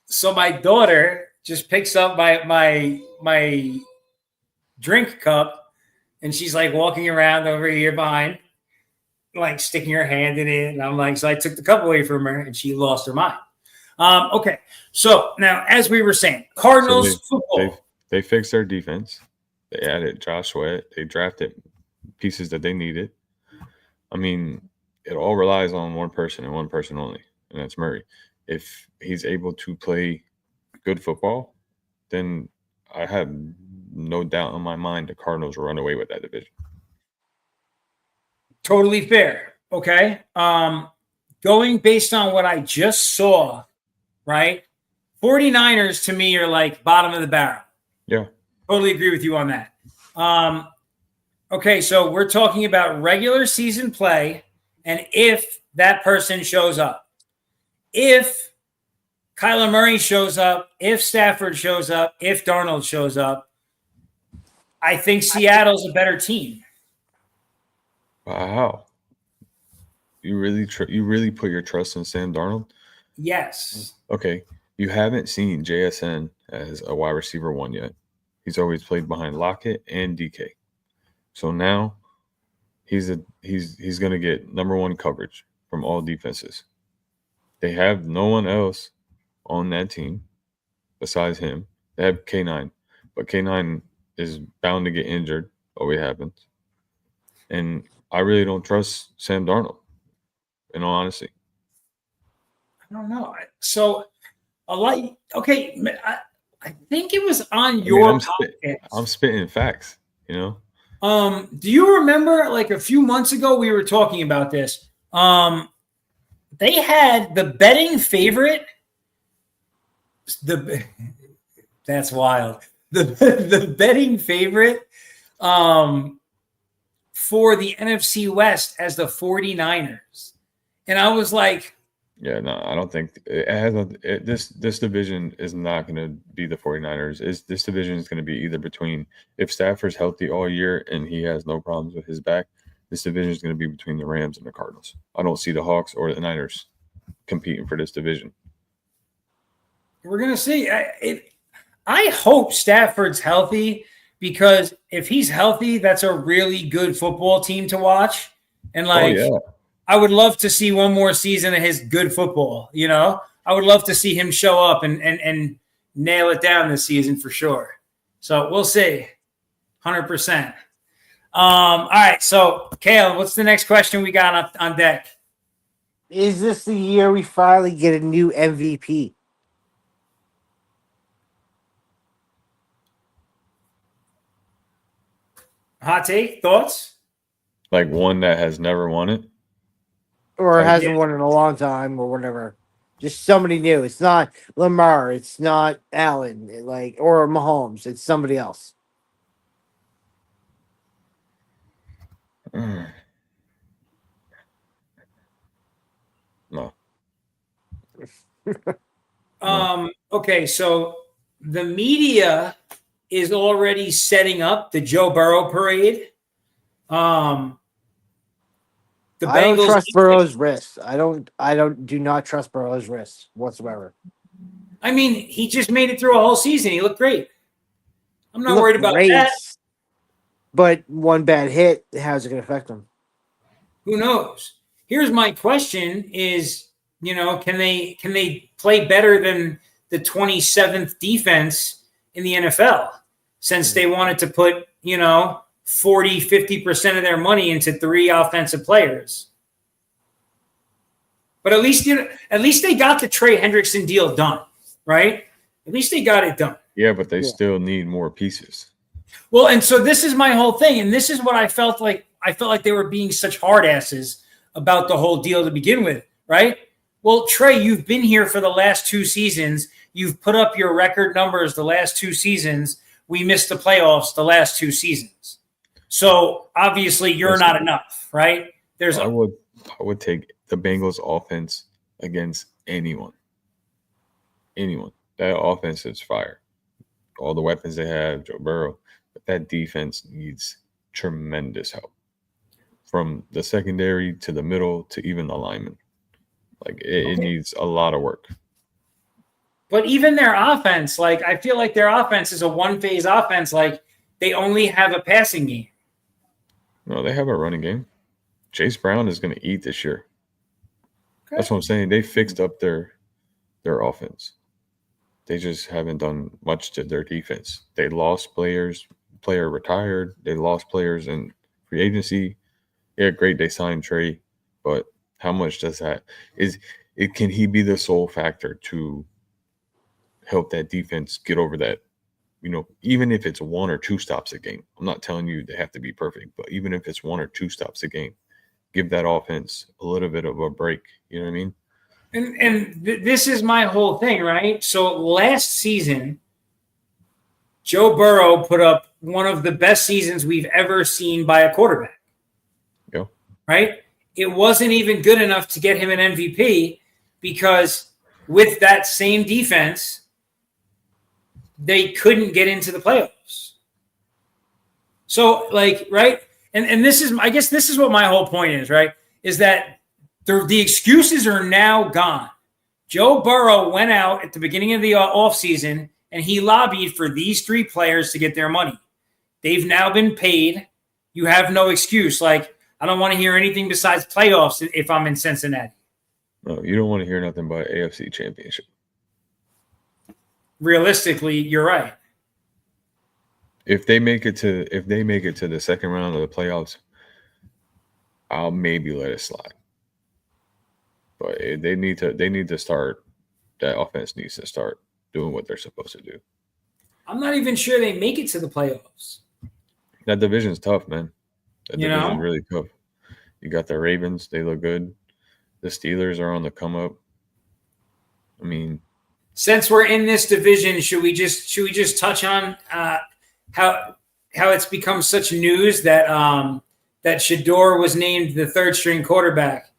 So my daughter just picks up my drink cup, and she's like walking around over here behind, like sticking her hand in it. And I'm like, so I took the cup away from her, and she lost her mind. Okay, so now as we were saying, Cardinals football. They fixed their defense. They added Josh Sweat. They drafted pieces that they needed. I mean, it all relies on one person and one person only, and that's Murray. If he's able to play good football, then I have no doubt in my mind the Cardinals will run away with that division. Totally fair. Okay. Going based on what I just saw, right? 49ers to me are like bottom of the barrel. Yeah. Totally agree with you on that. Okay, so we're talking about regular season play and if that person shows up. If Kyler Murray shows up, if Stafford shows up, if Darnold shows up, I think Seattle's a better team. Wow. You really put your trust in Sam Darnold? Yes. Okay. You haven't seen JSN as a wide receiver 1 yet. He's always played behind Lockett and DK. So now he's going to get number 1 coverage from all defenses. They have no one else on that team besides him. They have K9, but K9 is bound to get injured. Always happens. And I really don't trust Sam Darnold, in all honesty. I don't know. So a lot. Okay, I think it was on your podcast. I'm spitting facts, you know. Do you remember like a few months ago we were talking about this? They had the betting favorite. That's wild. The betting favorite for the NFC West as the 49ers. And I was like, yeah, no, I don't think it has this division is not going to be the 49ers. This division is going to be either between, if Stafford's healthy all year and he has no problems with his back, this division is going to be between the Rams and the Cardinals. I don't see the Hawks or the Niners competing for this division. We're going to see. I hope Stafford's healthy because if he's healthy, that's a really good football team to watch. And I would love to see one more season of his good football. You know, I would love to see him show up and nail it down this season for sure. So we'll see. 100%. All right. So, Cale, what's the next question we got on deck? Is this the year we finally get a new MVP? Hot take? Thoughts? Like one that has never won it? Or hasn't won in a long time or whatever. Just somebody new. It's not Lamar. It's not Allen, or Mahomes. It's somebody else. No. Okay, so the media is already setting up the Joe Burrow parade. I don't trust Burrow's wrist. Do not trust Burrow's wrist whatsoever. I mean, he just made it through a whole season. He looked great. I'm not worried about that. But one bad hit, how's it going to affect him? Who knows? Here's my question is, can they play better than the 27th defense in the NFL since they wanted to put, 40-50% of their money into 3 offensive players? But at least they got the Trey Hendrickson deal done, right? At least they got it done. Yeah, but they still need more pieces. Well, and so this is my whole thing, and this is what I felt like. I felt like they were being such hard asses about the whole deal to begin with, right? Well, Trey, you've been here for the last 2 seasons. You've put up your record numbers the last 2 seasons. We missed the playoffs the last 2 seasons. So obviously you're not enough, right? I would take the Bengals offense against anyone. Anyone. That offense is fire. All the weapons they have, Joe Burrow. But that defense needs tremendous help. From the secondary to the middle to even the linemen. It needs a lot of work. But even their offense, I feel like their offense is a one-phase offense. They only have a passing game. No, they have a running game. Chase Brown is going to eat this year. Okay. That's what I'm saying. They fixed up their offense. They just haven't done much to their defense. They lost players. Player retired. They lost players in free agency. Yeah, great. They signed Trey, but how much does that can he be the sole factor to help that defense get over that even if it's 1 or 2 stops a game, I'm not telling you they have to be perfect, but even if it's 1 or 2 stops a game, give that offense a little bit of a break. You know what I mean? And this is my whole thing, right? So last season, Joe Burrow put up one of the best seasons we've ever seen by a quarterback. Yeah. Right? It wasn't even good enough to get him an MVP because with that same defense, they couldn't get into the playoffs. So, right? And this is, I guess this is what my whole point is, right? Is that the excuses are now gone. Joe Burrow went out at the beginning of the offseason and he lobbied for these 3 players to get their money. They've now been paid. You have no excuse. I don't want to hear anything besides playoffs if I'm in Cincinnati. No, you don't want to hear nothing but AFC Championship. Realistically, you're right. If they make it to the second round of the playoffs, I'll maybe let it slide. But they need to start. That offense needs to start doing what they're supposed to do. I'm not even sure they make it to the playoffs. That division's tough, man. That division's really tough. You got the Ravens; they look good. The Steelers are on the come up. I mean, since we're in this division, should we just touch on how it's become such news that that Shador was named the 3rd string quarterback?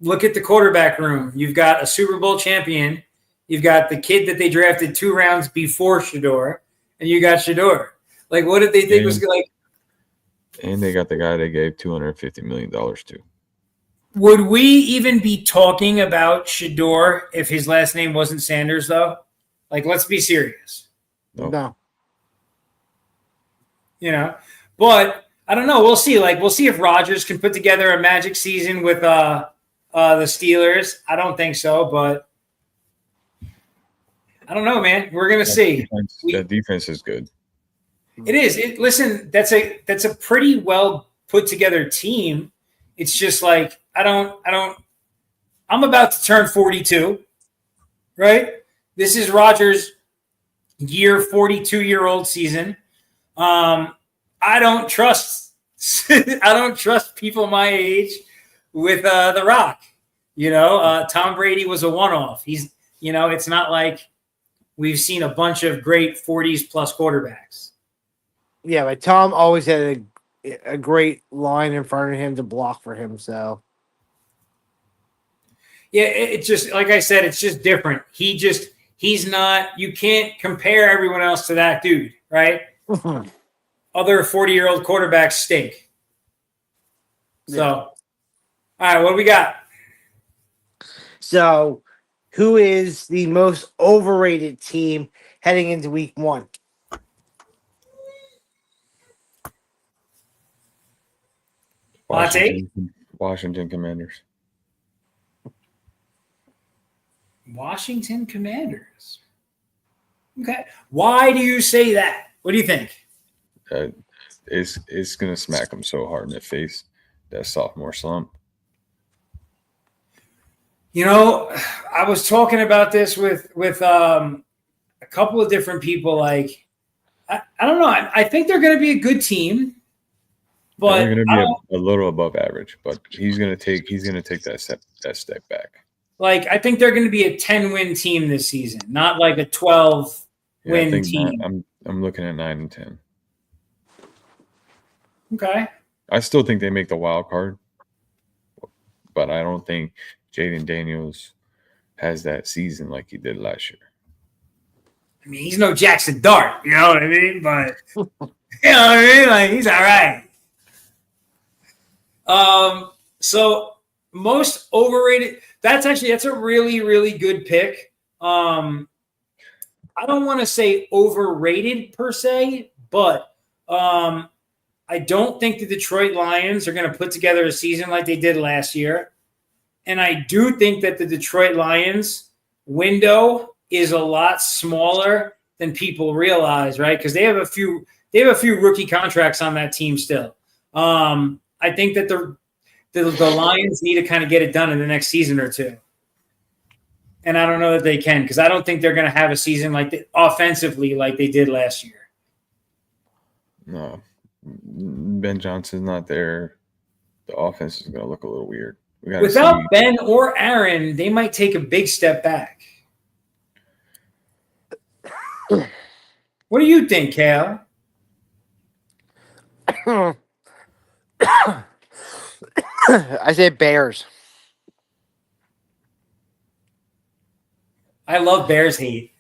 Look at the quarterback room. You've got a Super Bowl champion. You've got the kid that they drafted 2 rounds before Shador, and you got Shador. What did they think was like? And they got the guy they gave $250 million to. Would we even be talking about Shador if his last name wasn't Sanders, though? Let's be serious. No. But I don't know. We'll see. We'll see if Rodgers can put together a magic season with the Steelers. I don't think so, but I don't know, man. We're gonna see. That defense is good. It is. Listen, that's a pretty well put together team. It's just I'm about to turn 42, right? This is Rodgers' 42-year-old season. I don't trust people my age with The Rock. Tom Brady was a one-off. He's, it's not like we've seen a bunch of great 40s plus quarterbacks. Yeah, but Tom always had a great line in front of him to block for him. So, yeah, it's just like I said, it's just different. He's not. You can't compare everyone else to that dude, right? Other 40-year-old quarterbacks stink. So, all right, what do we got? So, who is the most overrated team heading into week 1? Washington Commanders. Washington Commanders. Okay. Why do you say that? What do you think? It's going to smack them so hard in the face, that sophomore slump. I was talking about this with a couple of different people. I don't know. I think they're going to be a good team, but they're going to be a little above average. But he's going to take that step back. I think they're going to be a 10-win team this season, not like a 12-win team. I'm looking at 9 and 10. Okay. I still think they make the wild card, but I don't think Jaden Daniels has that season like he did last year. I mean, he's no Jackson Dart, you know what I mean? But you know what I mean? He's all right. So most overrated. That's a really, really good pick. I don't want to say overrated per se, but I don't think the Detroit Lions are going to put together a season like they did last year. And I do think that the Detroit Lions window is a lot smaller than people realize, right? Because they have a few rookie contracts on that team still. I think that the Lions need to kind of get it done in the next season or two. And I don't know that they can because I don't think they're going to have a season offensively like they did last year. No, Ben Johnson's not there. The offense is going to look a little weird. We got to Without see. Ben or Aaron, they might take a big step back. What do you think, Cale? I say Bears. I love Bears hate.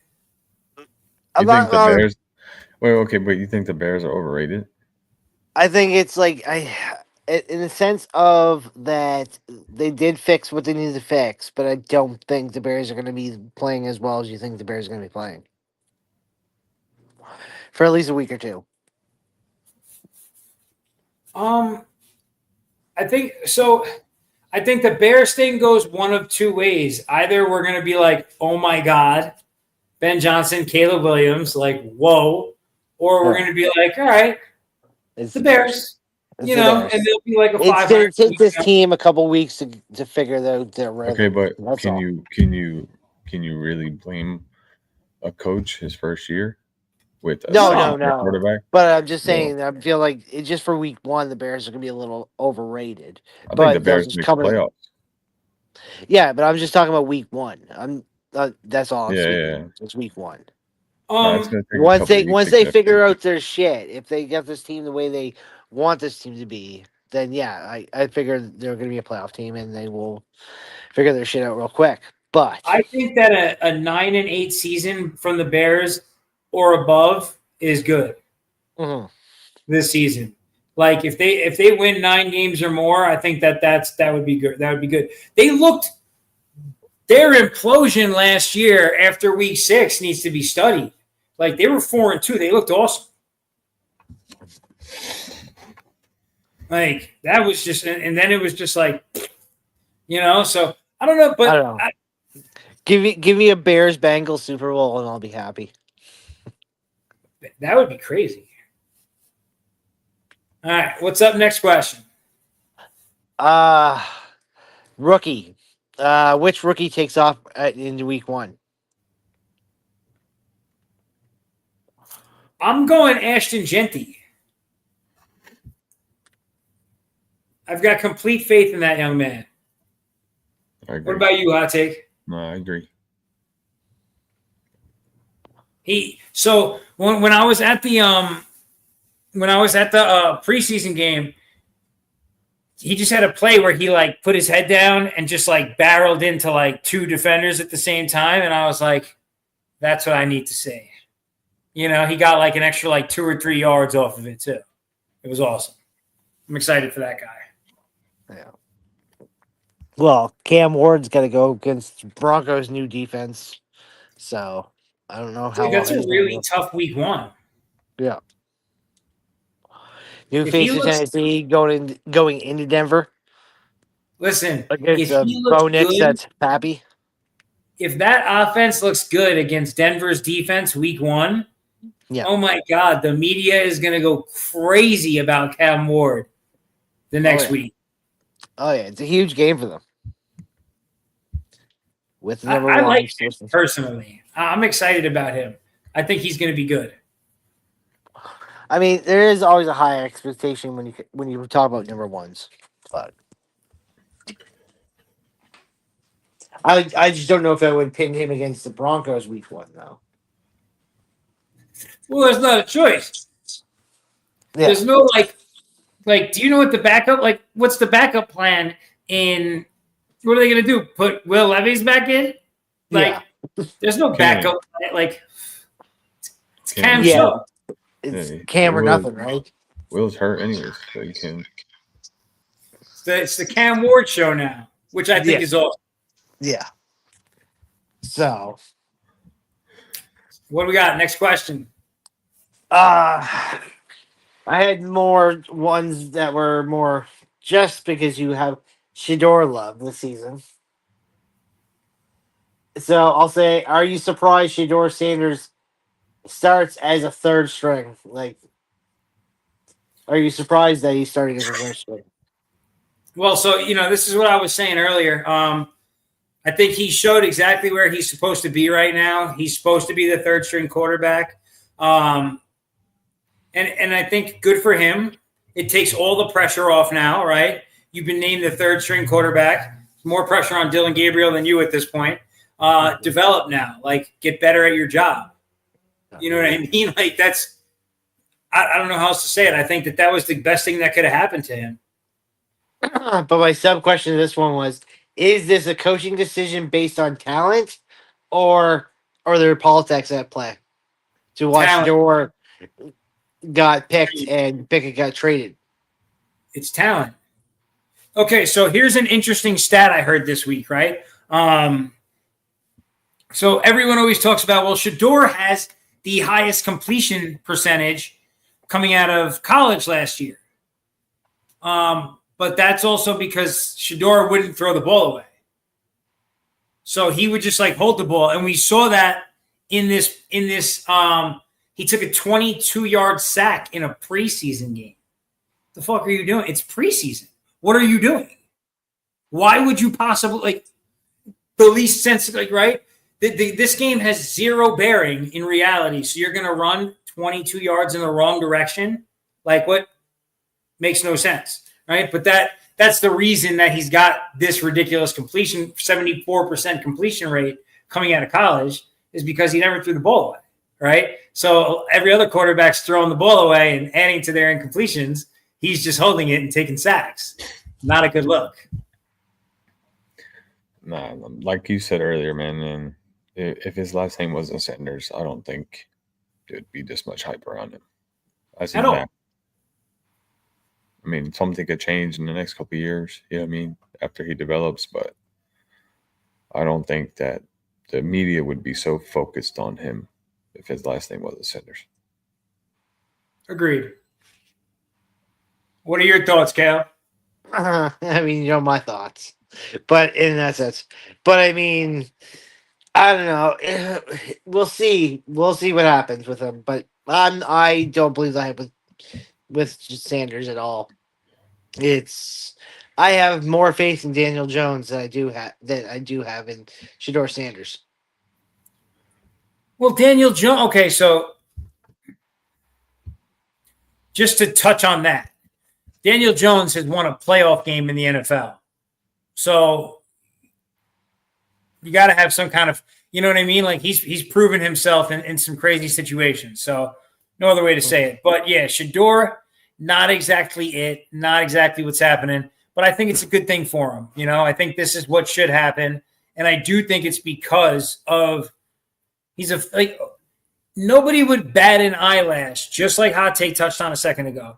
You think the Bears? Wait, okay, but you think the Bears are overrated? I think it's like in the sense of that they did fix what they needed to fix, but I don't think the Bears are going to be playing as well as you think the Bears are going to be playing for at least a week or two. I think so. I think the Bears thing goes one of two ways. Either we're going to be like, oh my God, Ben Johnson, Caleb Williams, like, whoa. Or we're going to be like, all right, it's the Bears. And they'll be like a 500. It's going to take this team a couple weeks to figure their rhythm. Okay, but can you really blame a coach his first year with a no quarterback? But I'm just saying, I feel like it's just for week one, the Bears are going to be a little overrated. I think the Bears make playoffs. Yeah, but I'm just talking about week one. That's all I'm saying. Yeah. It's week one. Once they figure out their shit, if they get this team the way they want this team to be, then yeah, I figure they're going to be a playoff team and they will figure their shit out real quick. But I think that a 9-8 season from the Bears or above is good this season. Like if they win 9 games or more, I think that would be good. That would be good. They looked their implosion last year after week 6 needs to be studied. Like they were 4-2. They looked awesome. Like that was just, and then it was just like, So I don't know, but I don't know. Give me a Bears Bengals Super Bowl and I'll be happy. That would be crazy. All right, what's up? Next question. Rookie. Which rookie takes off into week 1? I'm going Ashton Genty. I've got complete faith in that young man. I agree. What about you, Hot Take? No, I agree. So when I was at the preseason game, he just had a play where he like put his head down and just like barreled into like 2 defenders at the same time, and I was like, that's what I need to see. He got like an extra like 2 or 3 yards off of it too. It was awesome. I'm excited for that guy. Yeah. Well, Cam Ward's got to go against Broncos' new defense, so I don't know how. Dude, that's a really tough week 1. Yeah. New faces Tennessee going into Denver. Listen, against if he looks Bo Nix, good, that's happy. If that offense looks good against Denver's defense week 1, oh my God, the media is going to go crazy about Cam Ward the next week. Oh yeah, it's a huge game for them. With number I 1, like him personally. I'm excited about him. I think he's going to be good. I mean, there is always a high expectation when you talk about number 1s, but I just don't know if I would pin him against the Broncos week 1 though. Well, there's not a choice. Yeah. There's no like. Do you know what the backup what's the backup plan in? What are they going to do? Put Will Levis back in? There's no backup. It's Cam show. It's Cam or nothing, right? Will's hurt anyways, so you can. It's the Cam Ward show now, which I think is awesome. Yeah. So, what do we got? Next question. I had more ones that were more just because you have Shedeur love this season. So I'll say, are you surprised Shedeur Sanders starts as a 3rd string? Like, are you surprised that he's starting as a 3rd string? Well, so this is what I was saying earlier. I think he showed exactly where he's supposed to be right now. He's supposed to be the third string quarterback. And I think good for him. It takes all the pressure off now, right? You've been named the third string quarterback. More pressure on Dylan Gabriel than you at this point. Develop now. Like, get better at your job. You know what I mean? Like, that's – I don't know how else to say it. I think that was the best thing that could have happened to him. But my sub-question to this one was, is this a coaching decision based on talent or are there politics at play? To watch Shador got picked and Pickett got traded. It's talent. Okay, so here's an interesting stat I heard this week, right? So everyone always talks about, well, Shador has the highest completion percentage coming out of college last year. But that's also because Shador wouldn't throw the ball away. So he would just like hold the ball. And we saw that in this, he took a 22-yard sack in a preseason game. The fuck are you doing? It's preseason. What are you doing? Why would you possibly, like, the least sense, like, right? This game has zero bearing in reality. So you're going to run 22 yards in the wrong direction? Like, what? Makes no sense, right? But that's the reason that he's got this ridiculous completion, 74% completion rate coming out of college, is because he never threw the ball away, right? So every other quarterback's throwing the ball away and adding to their incompletions. He's just holding it and taking sacks. Not a good look. Nah, like you said earlier, man, and if his last name wasn't Sanders, I don't think there'd be this much hype around him. At all. I mean, something could change in the next couple of years, you know what I mean, after he develops, but I don't think that the media would be so focused on him if his last name wasn't Sanders. Agreed. What are your thoughts, Cale? I mean, you know my thoughts, but in that sense. But I mean, I don't know. We'll see. We'll see what happens with him. But I don't believe the hype with Sanders at all. I have more faith in Daniel Jones than I do have in Shador Sanders. Well, Daniel Jones. Okay, so just to touch on that. Daniel Jones has won a playoff game in the NFL. So you got to have some kind of, you know what I mean? Like he's proven himself in some crazy situations. So no other way to say it. But yeah, Shador, not exactly it, not exactly what's happening. But I think it's a good thing for him. You know, I think this is what should happen. And I do think it's because of nobody would bat an eyelash, just like Hot Take touched on a second ago.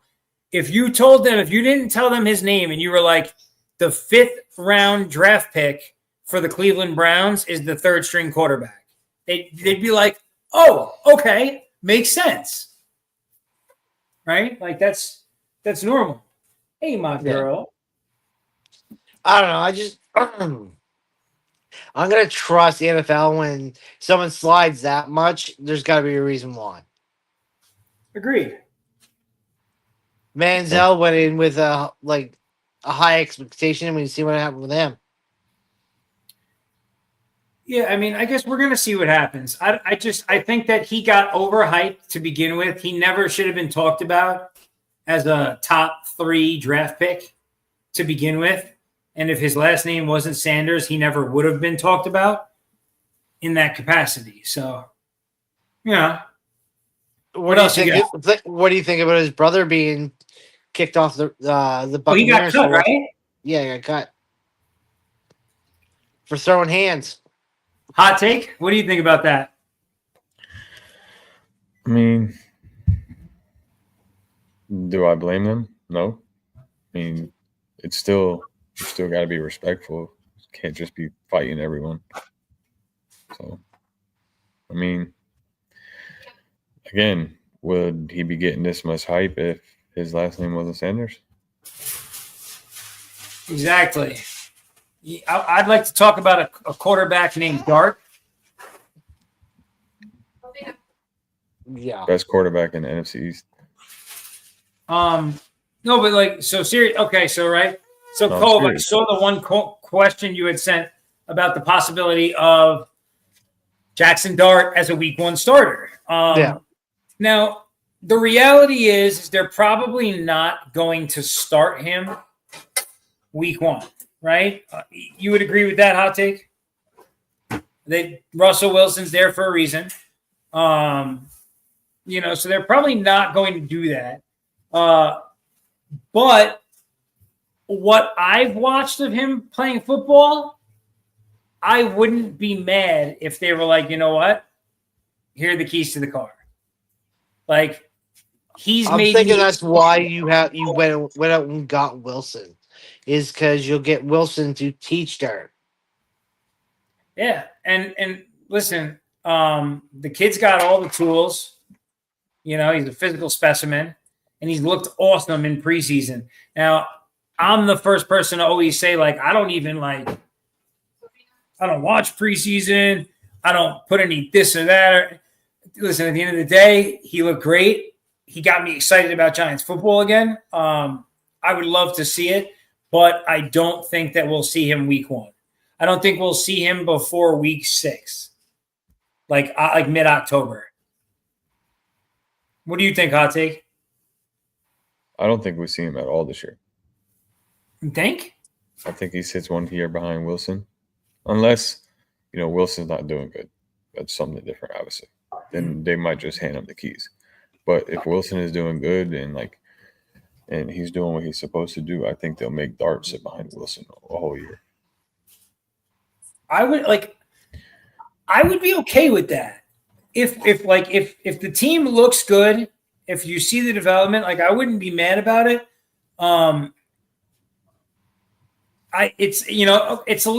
If you didn't tell them his name and you were like, the 5th round draft pick for the Cleveland Browns is the third string quarterback, they'd be like, oh, okay, makes sense. Right? Like that's normal. Hey, my girl. I don't know. I just I'm gonna trust the NFL when someone slides that much. There's got to be a reason why. Agreed. Manziel went in with a high expectation, and we see what happened with him. Yeah, I mean, I guess we're gonna see what happens. I think that he got overhyped to begin with. He never should have been talked about as a top 3 draft pick to begin with. And if his last name wasn't Sanders, he never would have been talked about in that capacity. So, yeah. What do you think about his brother being kicked off the Buccaneers? Well, he got cut, right? Yeah, he got cut for throwing hands. Hot take? What do you think about that? I mean, do I blame them? No. I mean, it's still got to be respectful. You can't just be fighting everyone. So, I mean, again, would he be getting this much hype if his last name wasn't Sanders? Exactly. I'd like to talk about a quarterback named Dart. Yeah. Best quarterback in the NFC East. No, but like, so serious. Okay, so right. So, No, Cole, I saw the one question you had sent about the possibility of Jackson Dart as a week 1 starter. Now, the reality is they're probably not going to start him week 1, right? You would agree with that hot take? Russell Wilson's there for a reason. So they're probably not going to do that. But what I've watched of him playing football, I wouldn't be mad if they were like, you know what? Here are the keys to the car. Like, I'm thinking that's why you went out and got Wilson, is because you'll get Wilson to teach Dart. Yeah, and listen, the kid's got all the tools. He's a physical specimen, and he's looked awesome in preseason. Now, I'm the first person to always say, like, I don't watch preseason. I don't put any this or that. Listen, at the end of the day, he looked great. He got me excited about Giants football again. I would love to see it, but I don't think that we'll see him week 1. I don't think we'll see him before week 6, like mid-October. What do you think, hot take? I don't think we see him at all this year. You think? I think he sits 1 year behind Wilson, unless Wilson's not doing good. That's something different, obviously. Then they might just hand him the keys. But if Wilson is doing good and he's doing what he's supposed to do, I think they'll make Dart sit behind Wilson a whole year. I would be okay with that. If the team looks good, if you see the development, I wouldn't be mad about it. It's a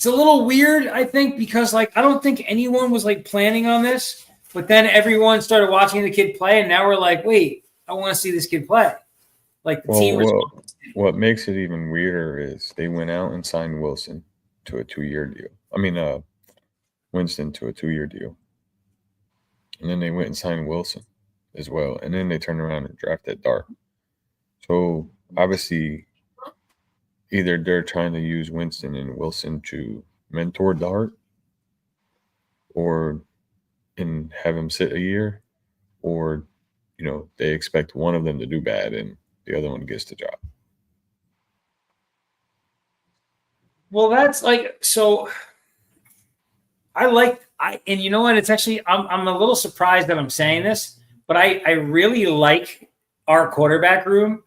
little weird, I think, because I don't think anyone was planning on this, but then everyone started watching the kid play, and now we're like, wait, I want to see this kid play. What makes it even weirder is they went out and signed Wilson to a 2-year deal. Winston to a 2-year deal. And then they went and signed Wilson as well. And then they turned around and drafted Dart. So obviously either they're trying to use Winston and Wilson to mentor Dart and have him sit a year, or they expect one of them to do bad and the other one gets the job. Well, that's so and you know what? It's actually, I'm a little surprised that I'm saying this, but I really like our quarterback room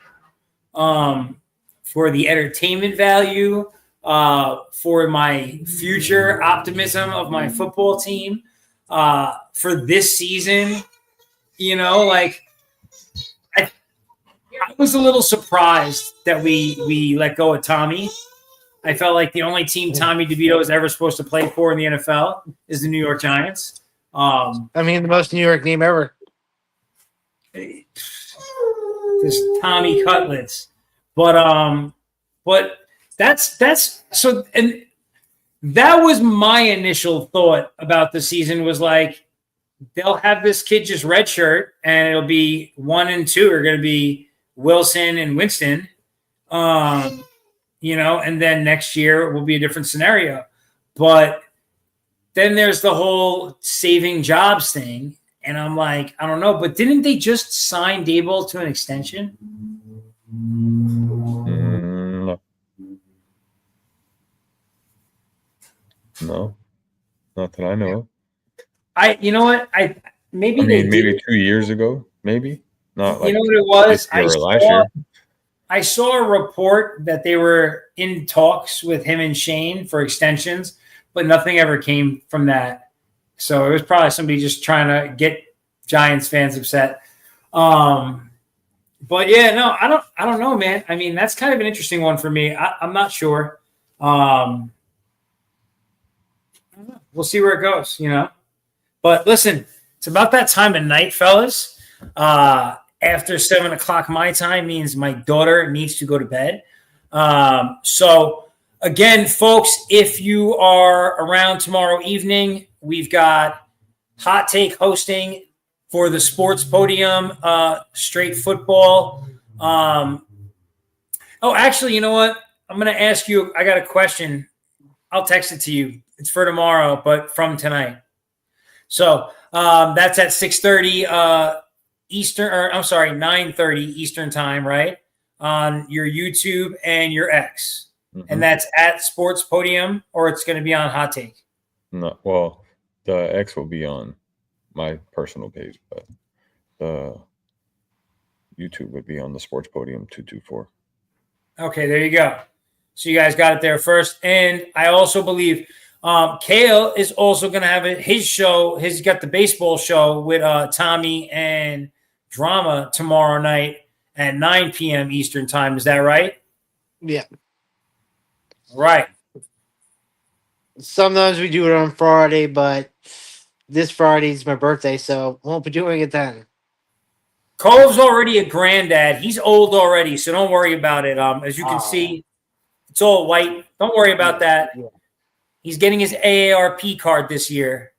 for the entertainment value, for my future optimism of my football team, for this season. I was a little surprised that we let go of Tommy. I felt like the only team Tommy DeVito is ever supposed to play for in the NFL is the New York Giants. The most New York name ever. This Tommy Cutlets. But that's so, and that was my initial thought about the season, was they'll have this kid just redshirt, and it'll be 1 and 2 are going to be Wilson and Winston. And then next year it will be a different scenario. But then there's the whole saving jobs thing. And I'm like, I don't know. But didn't they just sign Dable to an extension? No. Not that I know of. You know what? Maybe 2 years ago, maybe. Not you know what it was? last year. I saw a report that they were in talks with him and Shane for extensions, but nothing ever came from that. So it was probably somebody just trying to get Giants fans upset. But yeah, no, I don't know, man. That's kind of an interesting one for me. I'm not sure. We'll see where it goes, But listen, it's about that time of night, fellas. After 7 o'clock my time means my daughter needs to go to bed. So again, folks, if you are around tomorrow evening, we've got Hot Take hosting for the Sports Podium, straight football. Actually, you know what? I'm going to ask you, I got a question I'll text it to you. It's for tomorrow, but from tonight. So that's at 6:30 Eastern, or I'm sorry, 9:30 Eastern time, right? On your YouTube and your X. Mm-hmm. And that's at Sports Podium, or it's going to be on Hot Take? No, well, the X will be on my personal page, but the YouTube would be on the Sports Podium 224. Okay, there you go. So you guys got it there first. And I also believe Cale is also going to have his show. He's got the baseball show with Tommy and Drama tomorrow night at 9 p.m. Eastern time. Is that right? Yeah. Right. Sometimes we do it on Friday, but this Friday is my birthday, so won't be doing it then. Cole's already a granddad. He's old already, so don't worry about it. As you can see, it's all white. Don't worry about that. Yeah. He's getting his AARP card this year.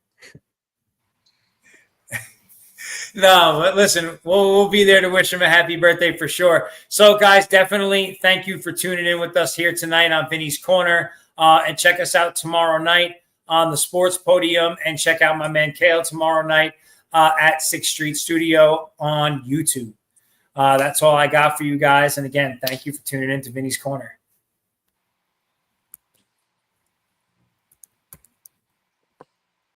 No, but listen, we'll be there to wish him a happy birthday for sure. So, guys, definitely thank you for tuning in with us here tonight on Vinny's Corner. And check us out tomorrow night on the Sports Podium. And check out my man Cale tomorrow night at 6th Street Studio on YouTube. That's all I got for you guys. And again, thank you for tuning in to Vinny's Corner.